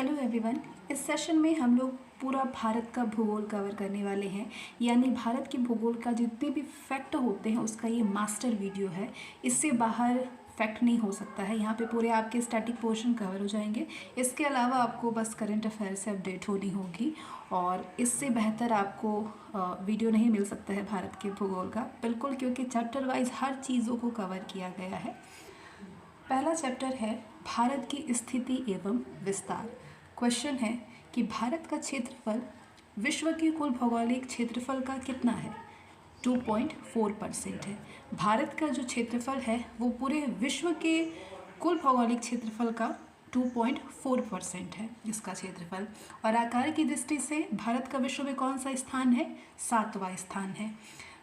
Hello everyone. इस session में हम लोग पूरा भारत का भूगोल कवर करने वाले हैं, यानी भारत के भूगोल का जितने भी फैक्ट होते हैं उसका ये मास्टर वीडियो है। इससे बाहर फैक्ट नहीं हो सकता है। यहाँ पे पूरे आपके स्टैटिक पोर्शन कवर हो जाएंगे। इसके अलावा आपको बस करंट अफेयर से अपडेट होनी होगी और इससे बेहतर आपको वीडियो नहीं मिल सकता है भारत के भूगोल का, बिल्कुल, क्योंकि चैप्टर वाइज हर चीज़ों को कवर किया गया है। पहला चैप्टर है भारत की स्थिति एवं विस्तार। क्वेश्चन है कि भारत का क्षेत्रफल विश्व के कुल भौगोलिक क्षेत्रफल का कितना है? 2.4% है। भारत का जो क्षेत्रफल है वो पूरे विश्व के कुल भौगोलिक क्षेत्रफल का 2.4% है इसका क्षेत्रफल। और आकार की दृष्टि से भारत का विश्व में कौन सा स्थान है? 7वां स्थान है।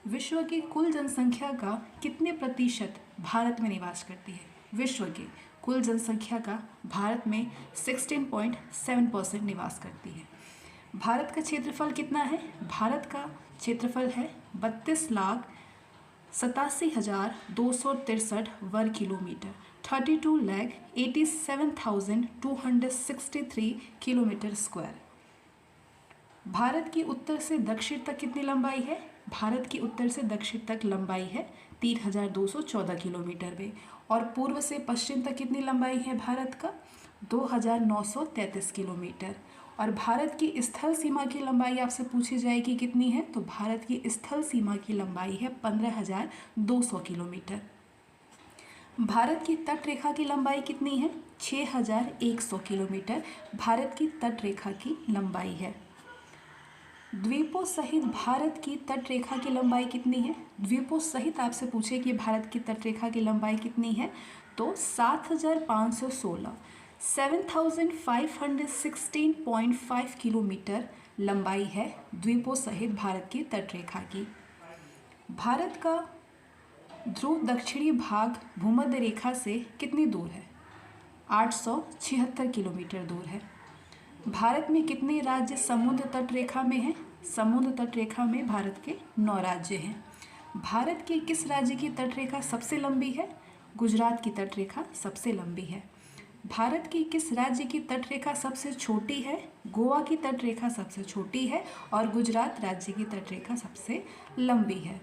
विश्व की कुल जनसंख्या का कितने प्रतिशत भारत में निवास करती है? विश्व की कुल जनसंख्या का भारत में 16.7% निवास करती है। भारत का क्षेत्रफल कितना है? भारत का क्षेत्रफल है 32,87,263 वर्ग किलोमीटर, 32,87,263 किलोमीटर स्क्वायर। भारत की उत्तर से दक्षिण तक कितनी लंबाई है? भारत की उत्तर से दक्षिण तक लंबाई है 3,214 किलोमीटर में। और पूर्व से पश्चिम तक कितनी लंबाई है भारत का? 2,933 किलोमीटर। और भारत की स्थल सीमा की लंबाई आपसे पूछी जाएगी कितनी है? तो भारत की स्थल सीमा की लंबाई है 15,200 किलोमीटर। भारत की तट रेखा की लंबाई कितनी है? 6,100 किलोमीटर भारत की तट रेखा की लंबाई है। द्वीपों सहित भारत की तट रेखा की लंबाई कितनी है? द्वीपों सहित आपसे पूछे कि भारत की तट रेखा की लंबाई कितनी है, तो 7,516 7,516.5 किलोमीटर लंबाई है द्वीपों सहित भारत की तट रेखा की। भारत का ध्रुव दक्षिणी भाग भूमध्य रेखा से कितनी दूर है? 876 किलोमीटर दूर है। भारत में कितने राज्य समुद्र तट रेखा में हैं? समुद्र तट रेखा में भारत के 9 राज्य हैं। भारत के किस राज्य की तट रेखा सबसे लंबी है? गुजरात की तट रेखा सबसे लंबी है। भारत की किस राज्य की तट रेखा सबसे छोटी है? गोवा की तट रेखा सबसे छोटी है और गुजरात राज्य की तट रेखा सबसे लंबी है।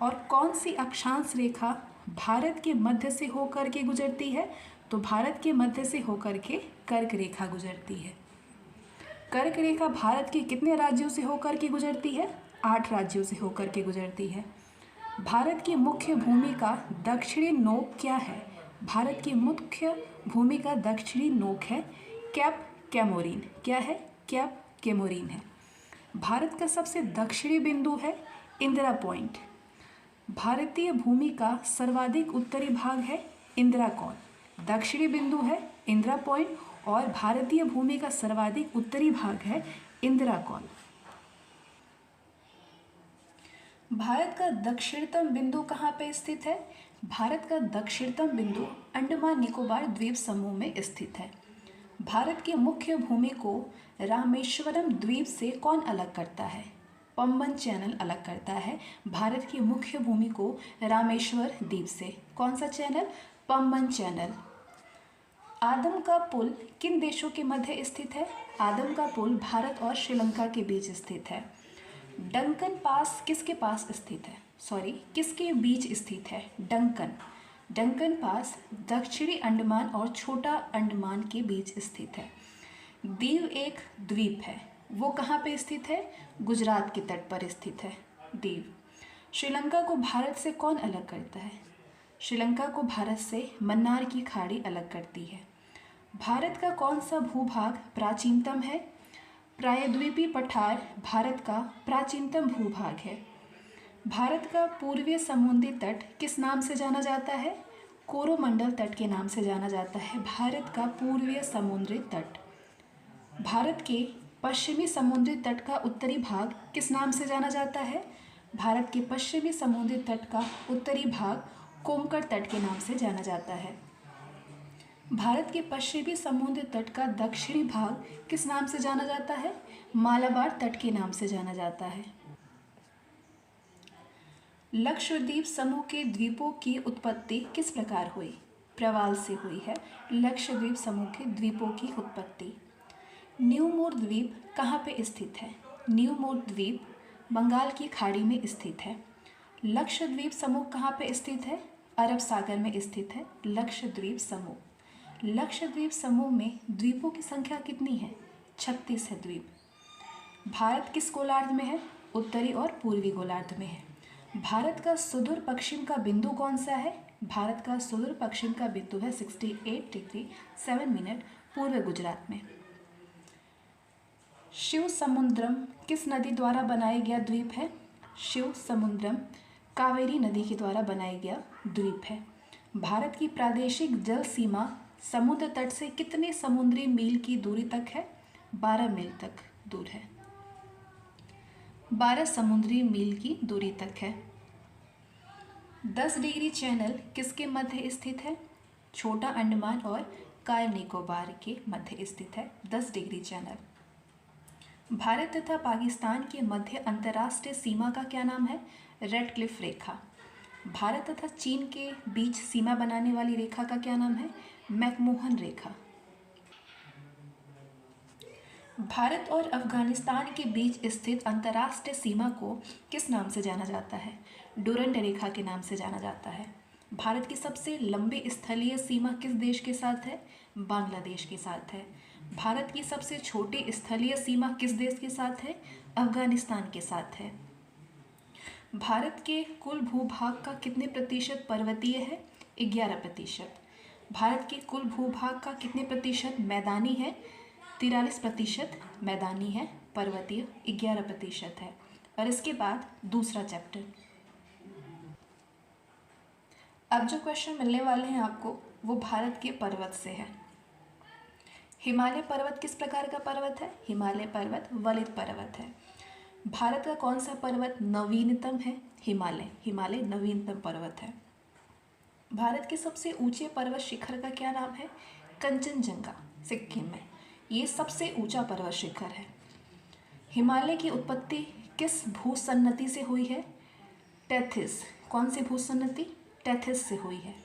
और कौन सी अक्षांश रेखा भारत के मध्य से होकर के गुजरती है? तो भारत के मध्य से होकर के कर्क रेखा गुजरती है। कर्क रेखा भारत के कितने राज्यों से होकर के गुजरती है? 8 राज्यों से होकर के गुजरती है। भारत की मुख्य भूमि का दक्षिणी नोक क्या है? भारत की मुख्य भूमि का दक्षिणी नोक है कैप कैमोरीन। क्या है? कैप कैमोरीन है। भारत का सबसे दक्षिणी बिंदु है इंदिरा पॉइंट। भारतीय भूमि का सर्वाधिक उत्तरी भाग है इंदिरा कॉल। दक्षिणी बिंदु है इंदिरा पॉइंट और भारतीय भूमि का सर्वाधिक उत्तरी भाग है इंदिरा कॉल। भारत का दक्षिणतम बिंदु कहाँ पे स्थित है? भारत का दक्षिणतम बिंदु अंडमान निकोबार द्वीप समूह में स्थित है। भारत की मुख्य भूमि को रामेश्वरम द्वीप से कौन अलग करता है? पंबन चैनल अलग करता है भारत की मुख्य भूमि को रामेश्वर द्वीप से। कौन सा चैनल? पंबन चैनल। आदम का पुल किन देशों के मध्य स्थित है? आदम का पुल भारत और श्रीलंका के बीच स्थित है। डंकन पास किसके पास स्थित है? किसके बीच स्थित है? डंकन पास दक्षिणी अंडमान और छोटा अंडमान के बीच स्थित है। दीव एक द्वीप है, वो कहाँ पे स्थित है? गुजरात के तट पर स्थित है दीव। श्रीलंका को भारत से कौन अलग करता है? श्रीलंका को भारत से मन्नार की खाड़ी अलग करती है। भारत का कौन सा भूभाग प्राचीनतम है? प्रायद्वीपीय पठार भारत का प्राचीनतम भूभाग है। भारत का पूर्वीय समुद्री तट किस नाम से जाना जाता है? कोरोमंडल तट के नाम से जाना जाता है भारत का पूर्वीय समुद्री तट। भारत के पश्चिमी समुद्री तट का उत्तरी भाग किस नाम से जाना जाता है? भारत के पश्चिमी समुद्री तट का उत्तरी भाग कोंकण तट के नाम से जाना जाता है। भारत के पश्चिमी समुद्र तट का दक्षिणी भाग किस नाम से जाना जाता है? मालाबार तट के नाम से जाना जाता है। लक्षद्वीप समूह के द्वीपों की उत्पत्ति किस प्रकार हुई? प्रवाल से हुई है लक्षद्वीप समूह के द्वीपों की उत्पत्ति। न्यू मोर द्वीप कहाँ पे स्थित है? न्यू मोर द्वीप बंगाल की खाड़ी में स्थित है। लक्षद्वीप समूह कहाँ पे स्थित है? अरब सागर में स्थित है लक्षद्वीप समूह। लक्षद्वीप समूह में द्वीपों की संख्या कितनी है? 36 है द्वीप। भारत किस गोलार्ध में है? उत्तरी और पूर्वी गोलार्ध में है। भारत का सुदूर पश्चिम का बिंदु कौन सा है? भारत का सुदूर पश्चिम का बिंदु है 68 डिग्री 7 मिनट पूर्व गुजरात में। शिव समुद्रम किस नदी द्वारा बनाया गया द्वीप है? शिव समुद्रम कावेरी नदी के द्वारा बनाया गया द्वीप है। भारत की प्रादेशिक जल सीमा समुद्र तट से कितने समुद्री मील की दूरी तक है? 12 मील तक दूर है। 12 समुद्री मील की दूरी तक है। 10 डिग्री चैनल किसके मध्य स्थित है? छोटा अंडमान और कार निकोबार के मध्य स्थित है 10 डिग्री चैनल। भारत तथा पाकिस्तान के मध्य अंतर्राष्ट्रीय सीमा का क्या नाम है? रेड क्लिफ रेखा। भारत तथा चीन के बीच सीमा बनाने वाली रेखा का क्या नाम है? मैकमोहन रेखा। भारत और अफगानिस्तान के बीच स्थित अंतर्राष्ट्रीय सीमा को किस नाम से जाना जाता है? डुरंड रेखा के नाम से जाना जाता है। भारत की सबसे लंबी स्थलीय सीमा किस देश के साथ है? बांग्लादेश के साथ है। भारत की सबसे छोटी स्थलीय सीमा किस देश के साथ है? अफगानिस्तान के साथ है। भारत के कुल भूभाग का कितने प्रतिशत पर्वतीय है? 11%। भारत के कुल भूभाग का कितने प्रतिशत मैदानी है? 43% मैदानी है, पर्वतीय 11% है। और इसके बाद दूसरा चैप्टर। अब जो क्वेश्चन मिलने वाले हैं आपको वो भारत के पर्वत से है। हिमालय पर्वत किस प्रकार का पर्वत है? हिमालय पर्वत वलित पर्वत है। भारत का कौन सा पर्वत नवीनतम है? हिमालय। हिमालय नवीनतम पर्वत है। भारत के सबसे ऊंचे पर्वत शिखर का क्या नाम है? कंचनजंगा, सिक्किम में। ये सबसे ऊंचा पर्वत शिखर है। हिमालय की उत्पत्ति किस भूसन्नति से हुई है? टेथिस। कौन सी भूसन्नति? टेथिस से हुई है।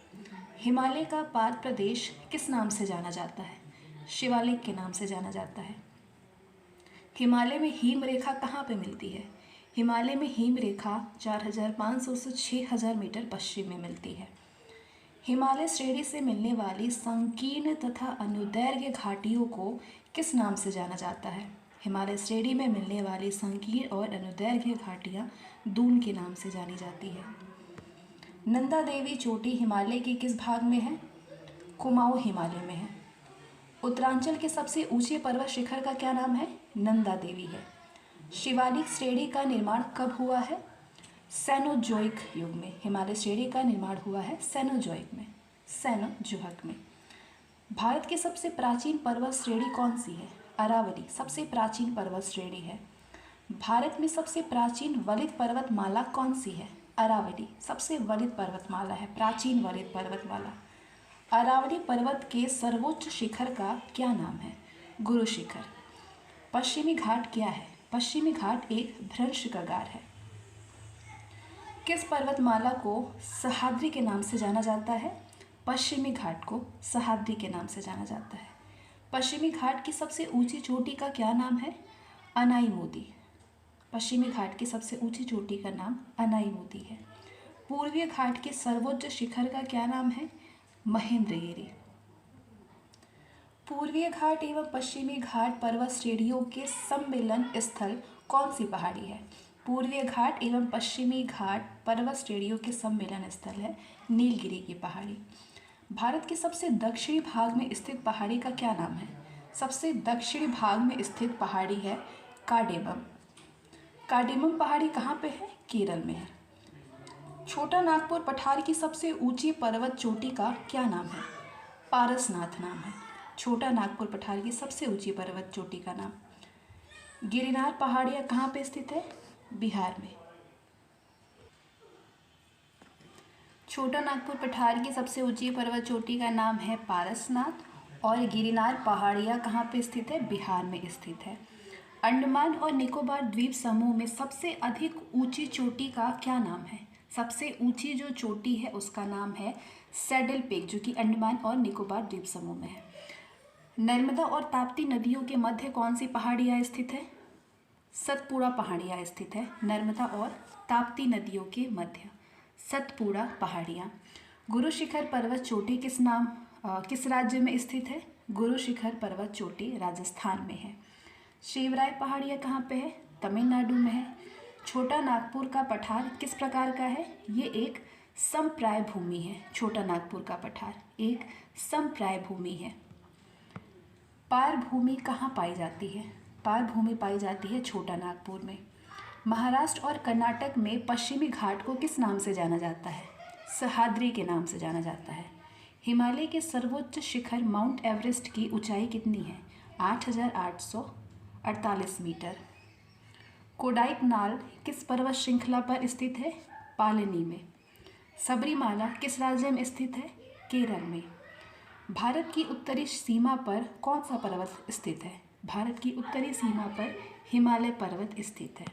हिमालय का पाद प्रदेश किस नाम से जाना जाता है? शिवालिक के नाम से जाना जाता है। हिमालय में हिम रेखा कहाँ पे मिलती है? हिमालय में हिम रेखा 4500 से 6000 मीटर पश्चिम में मिलती है। हिमालय श्रेणी से मिलने वाली संकीर्ण तथा अनुदैर्घ्य घाटियों को किस नाम से जाना जाता है? हिमालय श्रेणी में मिलने वाली संकीर्ण और अनुदैर्घ्य घाटियाँ दून के नाम से जानी जाती है। नंदा देवी चोटी हिमालय के किस भाग में है? कुमाऊं हिमालय में है। उत्तरांचल के सबसे ऊंचे पर्वत शिखर का क्या नाम है? नंदा देवी है। शिवालिक श्रेणी का निर्माण कब हुआ है? सेनोजोइक युग में। हिमालय श्रेणी का निर्माण हुआ है सेनोजोइक में, सेनोजोइक में। भारत की सबसे प्राचीन पर्वत श्रेणी कौन सी है? अरावली सबसे प्राचीन पर्वत श्रेणी है। भारत में सबसे प्राचीन वलित पर्वतमाला कौन सी है? अरावली सबसे वलित पर्वतमाला है, प्राचीन वलित पर्वतमाला। अरावली पर्वत के सर्वोच्च शिखर का क्या नाम है? गुरु शिखर। पश्चिमी घाट क्या है? पश्चिमी घाट एक भ्रंश कगार है। किस पर्वतमाला को सह्याद्री के नाम से जाना जाता है? पश्चिमी घाट को सह्याद्री के नाम से जाना जाता है। पश्चिमी घाट की सबसे ऊंची चोटी का क्या नाम है? अनाई-मोदी। पश्चिमी घाट की सबसे ऊंची चोटी का नाम अनाई-मोदी है। पूर्वीय घाट के सर्वोच्च शिखर का क्या नाम है? महेंद्रगिरी। पूर्वीय घाट एवं पश्चिमी घाट पर्वत श्रेणियों के सम्मिलन स्थल कौन सी पहाड़ी है? पूर्वीय घाट एवं पश्चिमी घाट पर्वत श्रेणियों के सम्मिलन स्थल है नीलगिरी की पहाड़ी। भारत के सबसे दक्षिणी भाग में स्थित पहाड़ी का क्या नाम है? सबसे दक्षिणी भाग में स्थित पहाड़ी है कार्डेमम। कार्डेमम पहाड़ी कहाँ पे है? केरल में है। छोटा नागपुर पठार की सबसे ऊंची पर्वत चोटी का क्या नाम है? पारसनाथ नाम है। छोटा नागपुर पठार की सबसे ऊंची पर्वत चोटी का नाम। गिरनार पहाड़ियाँ कहाँ पे स्थित है? बिहार में। छोटा नागपुर पठार की सबसे ऊंची पर्वत चोटी का नाम है पारसनाथ और गिरनार पहाड़ियाँ कहाँ पे स्थित है? बिहार में स्थित है। अंडमान और निकोबार द्वीप समूह में सबसे अधिक ऊंची चोटी का क्या नाम है? सबसे ऊंची जो चोटी है उसका नाम है सैडल पीक, जो कि अंडमान और निकोबार द्वीप समूह में है। नर्मदा और ताप्ती नदियों के मध्य कौन सी पहाड़ियाँ स्थित है? सतपुड़ा पहाड़ियाँ स्थित है नर्मदा और ताप्ती नदियों के मध्य, सतपुड़ा पहाड़ियाँ। गुरु शिखर पर्वत चोटी किस राज्य में स्थित है? गुरु शिखर पर्वत चोटी राजस्थान में है। शिवराय पहाड़ियाँ कहाँ पे है? तमिलनाडु में है। छोटा नागपुर का पठार किस प्रकार का है? ये एक समप्राय भूमि है। छोटा नागपुर का पठार एक समप्राय भूमि है। पार भूमि कहाँ पाई जाती है? पार भूमि पाई जाती है छोटा नागपुर में। महाराष्ट्र और कर्नाटक में पश्चिमी घाट को किस नाम से जाना जाता है? सह्याद्री के नाम से जाना जाता है। हिमालय के सर्वोच्च शिखर माउंट एवरेस्ट की ऊंचाई कितनी है? 8,848 मीटर। कोडाइकनाल किस पर्वत श्रृंखला पर स्थित है? पालनी में। सबरीमाला किस राज्य में स्थित है? केरल में। भारत की उत्तरी सीमा पर कौन सा पर्वत स्थित है? भारत की उत्तरी सीमा पर हिमालय पर्वत स्थित है।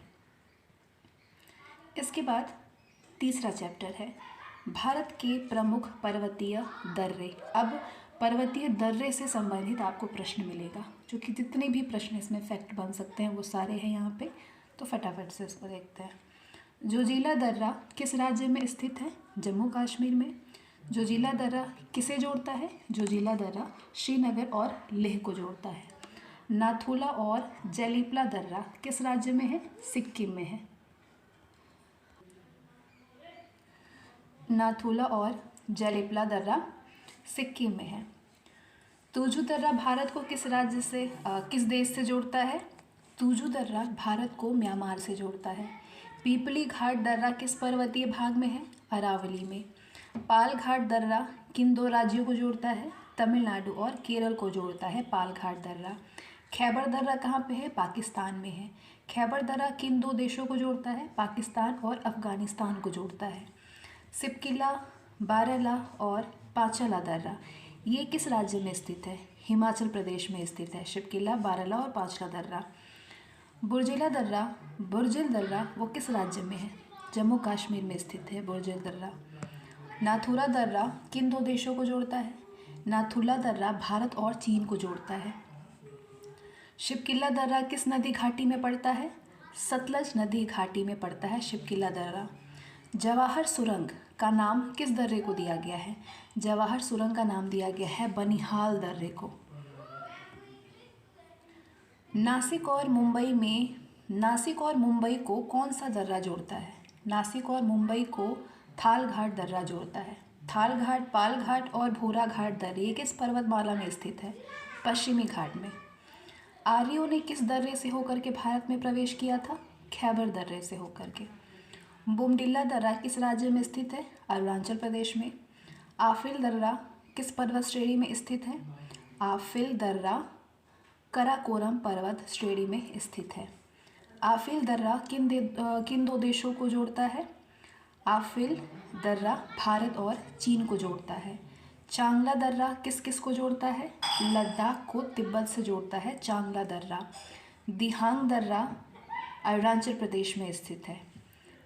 इसके बाद तीसरा चैप्टर है भारत के प्रमुख पर्वतीय दर्रे। अब पर्वतीय दर्रे से संबंधित आपको प्रश्न मिलेगा, जो कि जितने भी प्रश्न इसमें फैक्ट बन सकते हैं वो सारे हैं यहाँ पे, तो फटाफट से इसको देखते हैं। जोजिला दर्रा किस राज्य में स्थित है? जम्मू कश्मीर में। जोजिला दर्रा किसे जोड़ता है? जोजिला दर्रा श्रीनगर और लेह को जोड़ता है। नाथुला और जैलीपला दर्रा किस राज्य में है? सिक्किम में है। नाथुला और जैलीपला दर्रा सिक्किम में है। तुजू दर्रा भारत को किस देश से जोड़ता है? तुजू दर्रा भारत को म्यांमार से जोड़ता है। पीपली घाट दर्रा किस पर्वतीय भाग में है? अरावली में। पाल घाट दर्रा किन दो राज्यों को जोड़ता है? तमिलनाडु और केरल को जोड़ता है पाल घाट दर्रा। खैबर दर्रा कहाँ पे है? पाकिस्तान में है। खैबर दर्रा किन दो देशों को जोड़ता है? पाकिस्तान और अफगानिस्तान को जोड़ता है। सिपकिला, बारला और पांचला दर्रा ये किस राज्य में स्थित है? हिमाचल प्रदेश में स्थित है। शिपकिला, बारला और पांचला दर्रा। बुर्जिल दर्रा वो किस राज्य में है? जम्मू कश्मीर में स्थित है बुर्जिल दर्रा। नाथुला दर्रा किन दो देशों को जोड़ता है? नाथुला दर्रा भारत और चीन को जोड़ता है। शिपकिला दर्रा किस नदी घाटी में पड़ता है? सतलज नदी घाटी में पड़ता है शिपकिला दर्रा। जवाहर सुरंग का नाम किस दर्रे को दिया गया है? जवाहर सुरंग का नाम दिया गया है बनिहाल दर्रे को। नासिक और मुंबई को कौन सा दर्रा जोड़ता है? नासिक और मुंबई को थाल घाट दर्रा जोड़ता है। थाल घाट, पाल घाट और भूरा घाट दर्रे किस पर्वतमाला में स्थित है? पश्चिमी घाट में। आर्यों ने किस दर्रे से होकर के भारत में प्रवेश किया था? खैबर दर्रे से होकर के। बोमडिला दर्रा किस राज्य में स्थित है? अरुणाचल प्रदेश में। आफिल दर्रा किस पर्वत श्रेणी में स्थित है? आफिल दर्रा कराकोरम पर्वत श्रेणी में स्थित है। आफिल दर्रा किन दो देशों को जोड़ता है? आफिल दर्रा भारत और चीन को जोड़ता है। चांगला दर्रा किस किस को जोड़ता है? लद्दाख को तिब्बत से जोड़ता है चांगला दर्रा। दिहांग दर्रा अरुणाचल प्रदेश में स्थित है।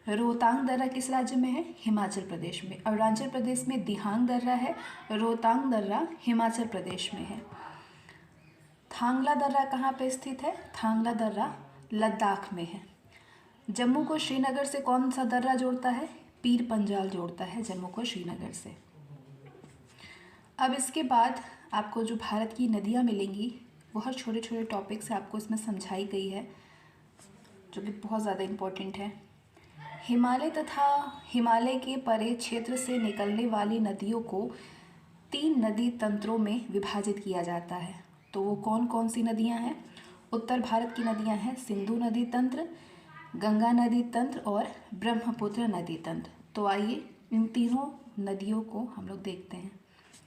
रोहतांग दर्रा किस राज्य में है? हिमाचल प्रदेश में। अरुणाचल प्रदेश में दिहांग दर्रा है, रोहतांग दर्रा हिमाचल प्रदेश में है। थांगला दर्रा कहाँ पे स्थित है? थांगला दर्रा लद्दाख में है। जम्मू को श्रीनगर से कौन सा दर्रा जोड़ता है? पीर पंजाल जोड़ता है जम्मू को श्रीनगर से। अब इसके बाद आपको जो भारत की नदियाँ मिलेंगी वो हर छोटे छोटे टॉपिक से आपको इसमें समझाई गई है, जो कि बहुत ज़्यादा इम्पोर्टेंट है। हिमालय तथा हिमालय के परे क्षेत्र से निकलने वाली नदियों को 3 नदी तंत्रों में विभाजित किया जाता है। तो वो कौन कौन सी नदियाँ हैं? उत्तर भारत की नदियाँ हैं सिंधु नदी तंत्र, गंगा नदी तंत्र और ब्रह्मपुत्र नदी तंत्र। तो आइए इन तीनों नदियों को हम लोग देखते हैं,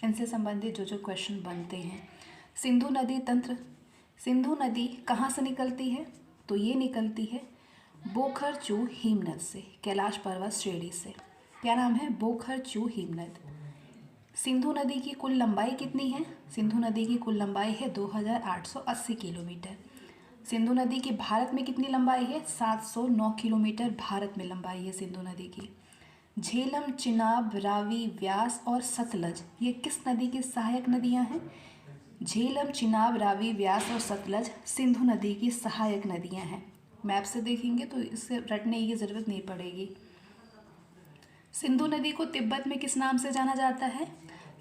इनसे संबंधित जो जो क्वेश्चन बनते हैं। सिंधु नदी तंत्र। सिंधु नदी कहाँ से निकलती है? तो ये निकलती है बोखरचू हिमनद से, कैलाश पर्वत श्रेणी से। क्या नाम है? बोखरचू हिमनद। सिंधु नदी की कुल लंबाई कितनी है? सिंधु नदी की कुल लंबाई है 2880 किलोमीटर। सिंधु नदी की भारत में कितनी लंबाई है? 709 किलोमीटर भारत में लंबाई है सिंधु नदी की। झेलम, चिनाब, रावी, व्यास और सतलज ये किस नदी की सहायक नदियां हैं? झेलम, चिनाब, रावी, व्यास और सतलज सिंधु नदी की सहायक नदियां हैं। मैप से देखेंगे तो इससे रटने की ज़रूरत नहीं पड़ेगी। सिंधु नदी को तिब्बत में किस नाम से जाना जाता है?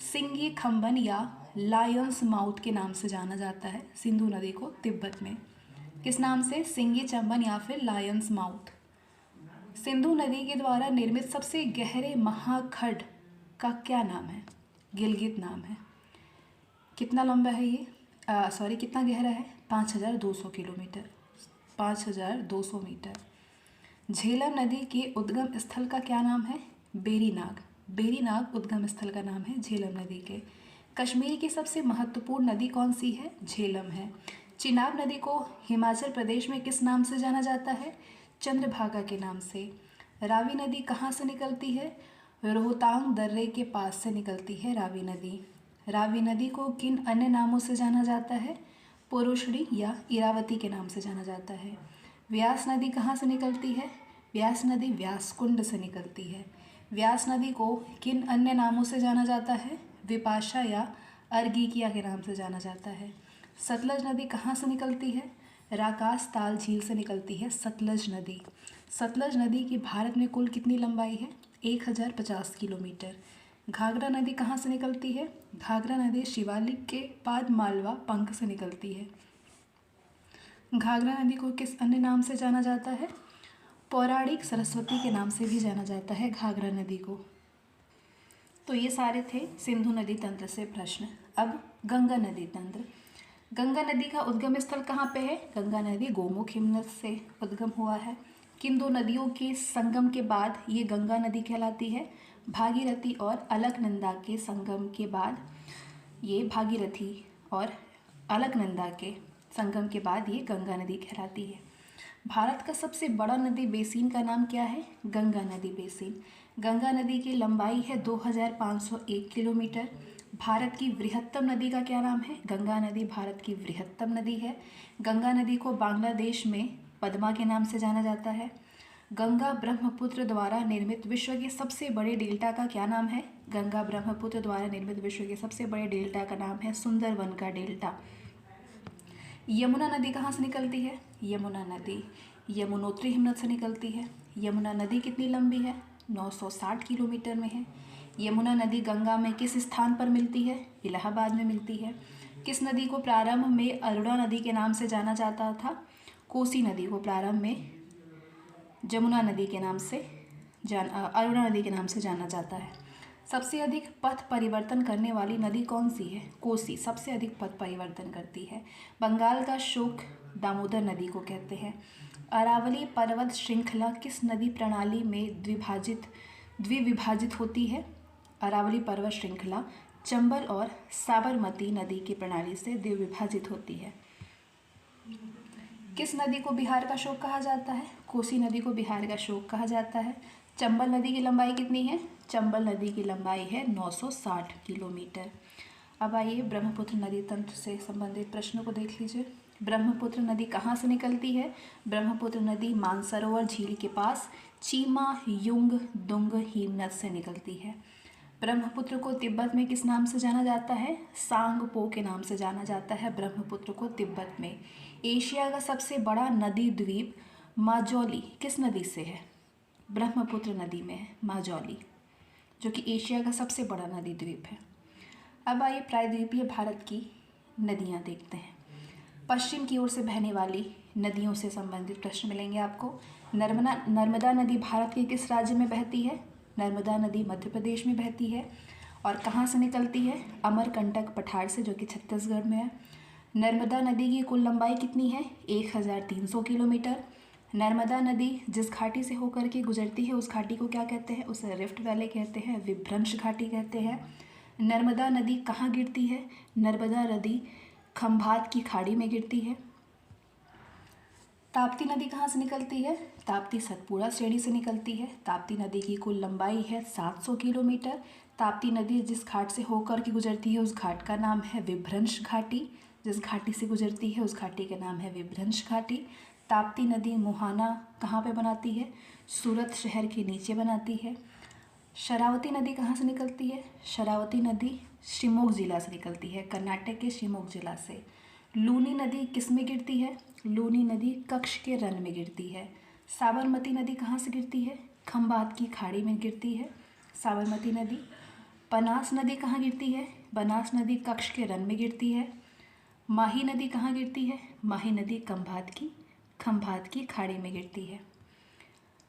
सिंगी खम्बन या लायंस माउथ के नाम से जाना जाता है सिंधु नदी को तिब्बत में। किस नाम से? सिंगी चंबन या फिर लायंस माउथ। सिंधु नदी के द्वारा निर्मित सबसे गहरे महाखंड का क्या नाम है? गिलगित नाम है। कितना लंबा है ये? कितना गहरा है? 5200 किलोमीटर, 5200 मीटर। झेलम नदी के उद्गम स्थल का क्या नाम है? बेरीनाग। बेरीनाग उद्गम स्थल का नाम है झेलम नदी के। कश्मीर की सबसे महत्वपूर्ण नदी कौन सी है? झेलम है। चिनाब नदी को हिमाचल प्रदेश में किस नाम से जाना जाता है? चंद्रभागा के नाम से। रावी नदी कहाँ से निकलती है? रोहतांग दर्रे के पास से निकलती है रावी नदी। रावी नदी को किन अन्य नामों से जाना जाता है? पुरुषड़ी या इरावती के नाम से जाना जाता है। व्यास नदी कहाँ से निकलती है? व्यास नदी व्यासकुंड से निकलती है। व्यास नदी को किन अन्य नामों से जाना जाता है? विपाशा या अर्गिकिया के नाम से जाना जाता है। सतलज नदी कहाँ से निकलती है? राकास ताल झील से निकलती है सतलज नदी। सतलज नदी की भारत में कुल कितनी लंबाई है? 1050 किलोमीटर। घाघरा नदी कहाँ से निकलती है? घाघरा नदी शिवालिक के बाद मालवा पंख से निकलती है। घाघरा नदी को किस अन्य नाम से जाना जाता है? पौराणिक सरस्वती के नाम से भी जाना जाता है घाघरा नदी को। तो ये सारे थे सिंधु नदी तंत्र से प्रश्न। अब गंगा नदी तंत्र। गंगा नदी का उद्गम स्थल कहाँ पे है? गंगा नदी गोमुख हिमनद से उद्गम हुआ है। किन दो नदियों के संगम के बाद ये गंगा नदी कहलाती है? भागीरथी और अलकनंदा के संगम के बाद ये भागीरथी और अलकनंदा के संगम के बाद ये गंगा नदी कहलाती है। भारत का सबसे बड़ा नदी बेसिन का नाम क्या है? गंगा नदी बेसिन। गंगा नदी की लंबाई है 2501 किलोमीटर। भारत की बृहत्तम नदी का क्या नाम है? गंगा नदी भारत की बृहत्तम नदी है। गंगा नदी को बांग्लादेश में पद्मा के नाम से जाना जाता है। गंगा ब्रह्मपुत्र द्वारा निर्मित विश्व के सबसे बड़े डेल्टा का क्या नाम है? गंगा ब्रह्मपुत्र द्वारा निर्मित विश्व के सबसे बड़े डेल्टा का नाम है सुंदरवन का डेल्टा। यमुना नदी कहाँ से निकलती है? यमुना नदी यमुनोत्री हिमनद से निकलती है। यमुना नदी कितनी लंबी है? 960 किलोमीटर में है। यमुना नदी गंगा में किस स्थान पर मिलती है? इलाहाबाद में मिलती है। किस नदी को प्रारंभ में अरुणा नदी के नाम से जाना जाता था? कोसी नदी को प्रारंभ में जमुना नदी के नाम से अरुणा नदी के नाम से जाना जाता है। सबसे अधिक पथ परिवर्तन करने वाली नदी कौन सी है? कोसी सबसे अधिक पथ परिवर्तन करती है। बंगाल का शोक दामोदर नदी को कहते हैं। अरावली पर्वत श्रृंखला किस नदी प्रणाली में द्विविभाजित होती है? अरावली पर्वत श्रृंखला चंबल और साबरमती नदी की प्रणाली से द्विविभाजित होती है। किस नदी को बिहार का शोक कहा जाता है? कोसी नदी को बिहार का शोक कहा जाता है। चंबल नदी की लंबाई कितनी है? चंबल नदी की लंबाई है 960 किलोमीटर। अब आइए ब्रह्मपुत्र नदी तंत्र से संबंधित प्रश्नों को देख लीजिए। ब्रह्मपुत्र नदी कहाँ से निकलती है? ब्रह्मपुत्र नदी मानसरोवर झील के पास चीमा युंग दुंग हिमनद से निकलती है। ब्रह्मपुत्र को तिब्बत में किस नाम से जाना जाता है? सांगपो के नाम से जाना जाता है ब्रह्मपुत्र को तिब्बत में। एशिया का सबसे बड़ा नदी द्वीप माजौली किस नदी से है? ब्रह्मपुत्र नदी में है माजौली, जो कि एशिया का सबसे बड़ा नदी द्वीप है। अब आइए प्रायद्वीपीय भारत की नदियाँ देखते हैं। पश्चिम की ओर से बहने वाली नदियों से संबंधित प्रश्न मिलेंगे आपको। नर्मदा नदी भारत के किस राज्य में बहती है? नर्मदा नदी मध्य प्रदेश में बहती है। और कहाँ से निकलती है? अमरकंटक पठार से, जो कि छत्तीसगढ़ में है। नर्मदा नदी की कुल लंबाई कितनी है? 1300 किलोमीटर। नर्मदा नदी जिस घाटी से होकर के गुजरती है उस घाटी को क्या कहते हैं? उसे रिफ्ट वैली कहते हैं, विभ्रंश घाटी कहते हैं। नर्मदा नदी कहाँ गिरती है? नर्मदा नदी खंभात की खाड़ी में गिरती है। ताप्ती नदी कहाँ से निकलती है? ताप्ती सतपुड़ा श्रेणी से निकलती है। ताप्ती नदी की कुल लंबाई है 700 किलोमीटर। ताप्ती नदी जिस घाट से होकर के गुजरती है उस घाट का नाम है विभ्रंश घाटी। जिस घाटी से गुजरती है उस घाटी का नाम है विभ्रंश घाटी। ताप्ती नदी मुहाना कहाँ पे बनाती है? सूरत शहर के नीचे बनाती है। शरावती नदी कहाँ से निकलती है? शरावती नदी शिमोग जिला से निकलती है, कर्नाटक के शिमोग जिला से। लूनी नदी किस में गिरती है? लूनी नदी कच्छ के रन में गिरती है। साबरमती नदी कहाँ से गिरती है? खंबात की खाड़ी में गिरती है साबरमती नदी। बनास नदी कहाँ गिरती है? बनास नदी कच्छ के रन में गिरती है। माही नदी कहाँ गिरती है? माही नदी खंभात की खाड़ी में गिरती है।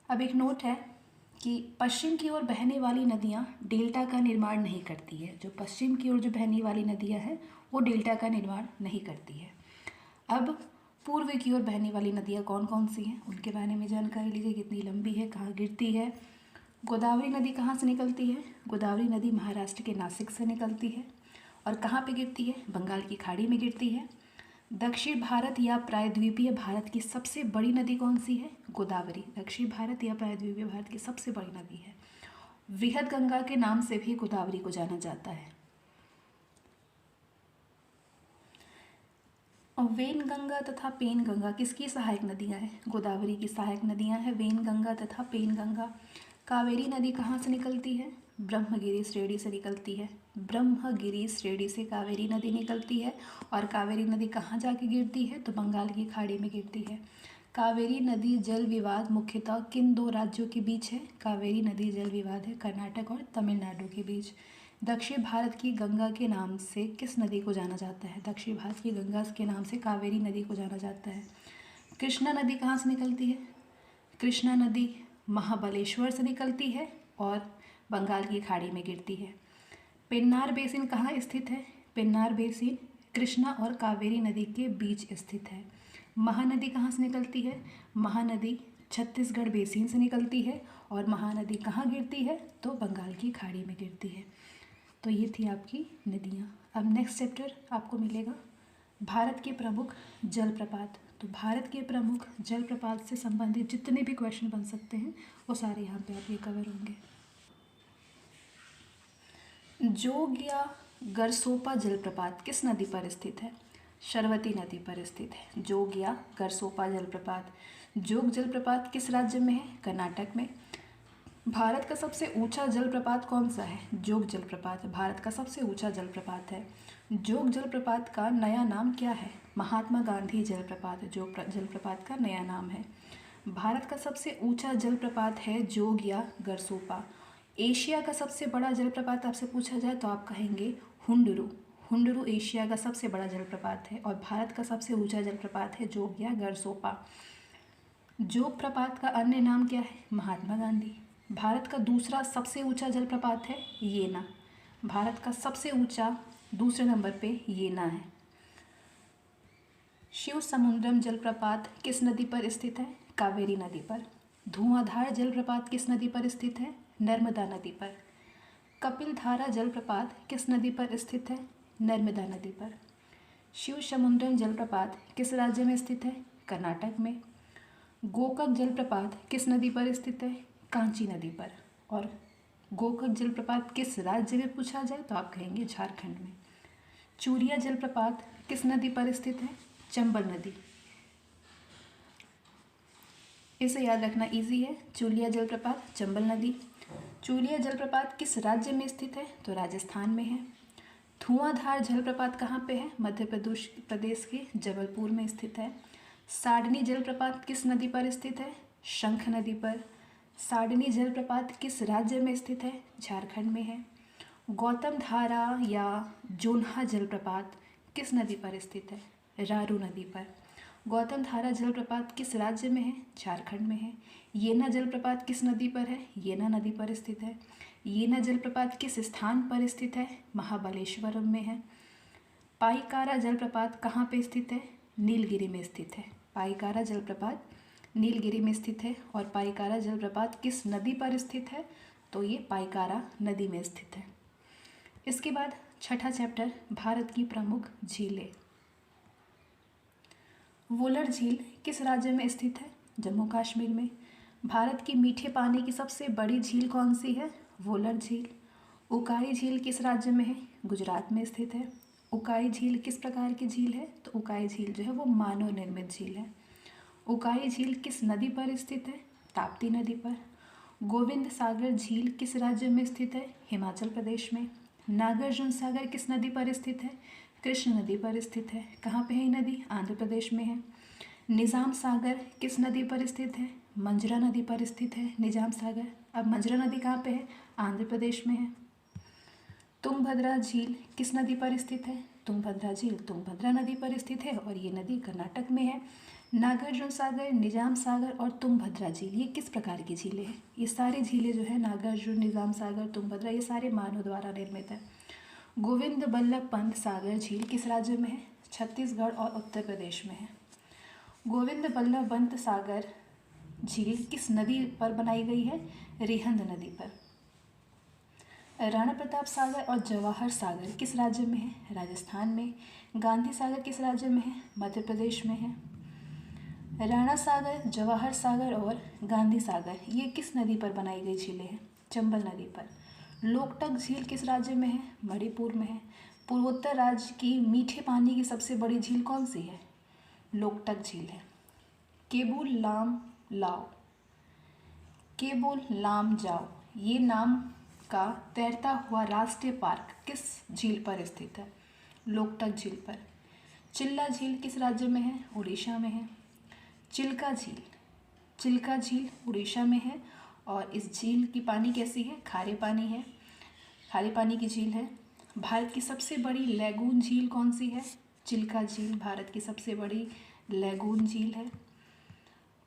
अब एक नोट है कि पश्चिम की ओर बहने वाली नदियाँ डेल्टा का निर्माण नहीं करती है। जो पश्चिम की ओर जो बहने वाली नदियाँ हैं वो डेल्टा का निर्माण नहीं करती है। अब पूर्व की ओर बहने वाली नदियाँ कौन कौन सी हैं उनके बारे में जानकारी लीजिए, कितनी लंबी है, कहाँ गिरती है। गोदावरी नदी कहाँ से निकलती है? गोदावरी नदी महाराष्ट्र के नासिक से निकलती है। और कहाँ पे गिरती है? बंगाल की खाड़ी में गिरती है। दक्षिण भारत या प्रायद्वीपीय भारत की सबसे बड़ी नदी कौन सी है? गोदावरी। दक्षिण भारत या प्रायद्वीपीय भारत की सबसे बड़ी नदी है। वृहद गंगा के नाम से भी गोदावरी को जाना जाता है। और वेन गंगा तथा पेन गंगा किसकी सहायक नदियां हैं? गोदावरी की सहायक नदियां हैं वेन गंगा तथा पेन गंगा। कावेरी नदी कहाँ से निकलती है? ब्रह्मगिरी श्रेणी से निकलती है। ब्रह्मगिरी श्रेणी से कावेरी नदी निकलती है। और कावेरी नदी कहाँ जाके गिरती है? तो बंगाल की खाड़ी में गिरती है। कावेरी नदी जल विवाद मुख्यतः किन दो राज्यों के बीच है? कावेरी नदी जल विवाद है कर्नाटक और तमिलनाडु के बीच। दक्षिण भारत की गंगा के नाम से किस नदी को जाना जाता है? दक्षिण भारत की गंगा के नाम से कावेरी नदी को जाना जाता है। कृष्णा नदी कहाँ से निकलती है? कृष्णा नदी महाबलेश्वर से निकलती है और बंगाल की खाड़ी में गिरती है। पेन्नार बेसिन कहाँ स्थित है? पेन्नार बेसिन कृष्णा और कावेरी नदी के बीच स्थित है। महानदी कहाँ से निकलती है? महानदी छत्तीसगढ़ बेसिन से निकलती है। और महानदी कहाँ गिरती है? तो बंगाल की खाड़ी में गिरती है। तो ये थी आपकी नदियाँ। अब नेक्स्ट चैप्टर आपको मिलेगा भारत के प्रमुख जलप्रपात। तो भारत के प्रमुख जलप्रपात से संबंधित जितने भी क्वेश्चन बन सकते हैं वो सारे यहाँ पे आपके कवर होंगे। जोग या गरसोपा जलप्रपात किस नदी पर स्थित है? शरवती नदी पर स्थित है जोग या गरसोपा जलप्रपात। जोग जलप्रपात किस राज्य में है? कर्नाटक में। भारत का सबसे ऊंचा जलप्रपात कौन सा है? जोग जलप्रपात भारत का सबसे ऊंचा जलप्रपात है। जोग जलप्रपात का नया नाम क्या है? महात्मा गांधी जलप्रपात। जोग जलप्रपात का नया नाम है। भारत का सबसे ऊंचा जलप्रपात है जोग या गरसोपा। एशिया का सबसे बड़ा जलप्रपात आपसे पूछा जाए तो आप कहेंगे हुंडरू। हुंडरू एशिया का सबसे बड़ा जलप्रपात है। और भारत का सबसे ऊंचा जलप्रपात है जोग या गरसोपा। जोग प्रपात का अन्य नाम क्या है? महात्मा गांधी। भारत का दूसरा सबसे ऊंचा जलप्रपात है येना। भारत का सबसे ऊंचा दूसरे नंबर पे येना है। शिव समुद्रम जलप्रपात किस नदी पर स्थित है? कावेरी नदी पर। धुआंधार जलप्रपात किस नदी पर स्थित है? नर्मदा नदी पर। कपिलधारा जलप्रपात किस नदी पर स्थित है? नर्मदा नदी पर। शिव समुद्रम जलप्रपात किस राज्य में स्थित है? कर्नाटक में। गोकक जलप्रपात किस नदी पर स्थित है? कांची नदी पर। और गोकक जलप्रपात किस राज्य में पूछा जाए तो आप कहेंगे झारखंड में। चूरिया जलप्रपात किस नदी पर स्थित है? चंबल नदी। इसे याद रखना इजी है। चूलिया जलप्रपात चंबल नदी। चूलिया जलप्रपात किस राज्य में स्थित है? तो राजस्थान में है। धुआंधार जलप्रपात कहाँ पे है? मध्य प्रदेश के जबलपुर में स्थित है। साडनी जलप्रपात किस नदी पर स्थित है? शंख नदी पर। साडनी जलप्रपात किस राज्य में स्थित है? झारखंड में है। गौतम धारा या जोन्हा जलप्रपात किस नदी पर स्थित है? रारू नदी पर। गौतम धारा जलप्रपात किस राज्य में है? झारखंड में है। येना जलप्रपात किस नदी पर है? येना नदी पर स्थित है। येना जलप्रपात किस स्थान पर स्थित है? महाबलेश्वरम में है। पाईकारा जलप्रपात कहाँ पे स्थित है? नीलगिरी में स्थित है। पाईकारा जलप्रपात नीलगिरी में स्थित है। और पाईकारा जलप्रपात किस नदी पर स्थित है? तो ये पाईकारा नदी में स्थित है। इसके बाद छठा चैप्टर भारत की प्रमुख झीलें। वुलर झील किस राज्य में स्थित है? जम्मू कश्मीर में। भारत की मीठे पानी की सबसे बड़ी झील कौन सी है? वुलर झील। उकाई झील किस राज्य में है? गुजरात में स्थित है। उकाई झील किस प्रकार की झील है? तो उकाई झील जो है वो मानव निर्मित झील है। उकाई झील किस नदी पर स्थित है? ताप्ती नदी पर। गोविंद सागर झील किस राज्य में स्थित है? हिमाचल प्रदेश में। नागार्जुन सागर किस नदी पर स्थित है? कृष्ण नदी पर स्थित है। कहाँ पे है ये नदी? आंध्र प्रदेश में है। निजाम सागर किस नदी पर स्थित है? मंजरा नदी पर स्थित है निजाम सागर। अब मंजरा नदी कहाँ पे है? आंध्र प्रदेश में है। तुंगभद्रा झील किस नदी पर स्थित है? तुंगभद्रा झील तुंगभद्रा नदी पर स्थित है और ये नदी कर्नाटक में है। नागार्जुन सागर, निजाम सागर और तुंगभद्रा झील ये किस प्रकार की झीलें हैं? ये सारी झीलें जो है नागार्जुन, निजाम सागर, तुंगभद्रा ये सारे मानव द्वारा निर्मित है। गोविंद बल्लभ पंत सागर झील किस राज्य में है? छत्तीसगढ़ और उत्तर प्रदेश में है। गोविंद बल्लभ पंत सागर झील किस नदी पर बनाई गई है? रिहंद नदी पर। राणा प्रताप सागर और जवाहर सागर किस राज्य में है? राजस्थान में। गांधी सागर किस राज्य में है? मध्य प्रदेश में है। राणा सागर, जवाहर सागर और गांधी सागर ये किस नदी पर बनाई गई झीलें हैं? चंबल नदी पर। लोकटक झील किस राज्य में है? मणिपुर में है। पूर्वोत्तर राज्य की मीठे पानी की सबसे बड़ी झील कौन सी है? लोकटक झील है। केबुल लाम लाओ, केबुल लाम जाओ ये नाम का तैरता हुआ राष्ट्रीय पार्क किस झील पर स्थित है? लोकटक झील पर। चिल्ला झील किस राज्य में है? उड़ीसा में है। चिल्का झील, चिल्का झील उड़ीसा में है और इस झील की पानी कैसी है? खारे पानी है, खारे पानी की झील है। भारत की सबसे बड़ी लैगून झील कौन सी है? चिल्का झील भारत की सबसे बड़ी लैगून झील है।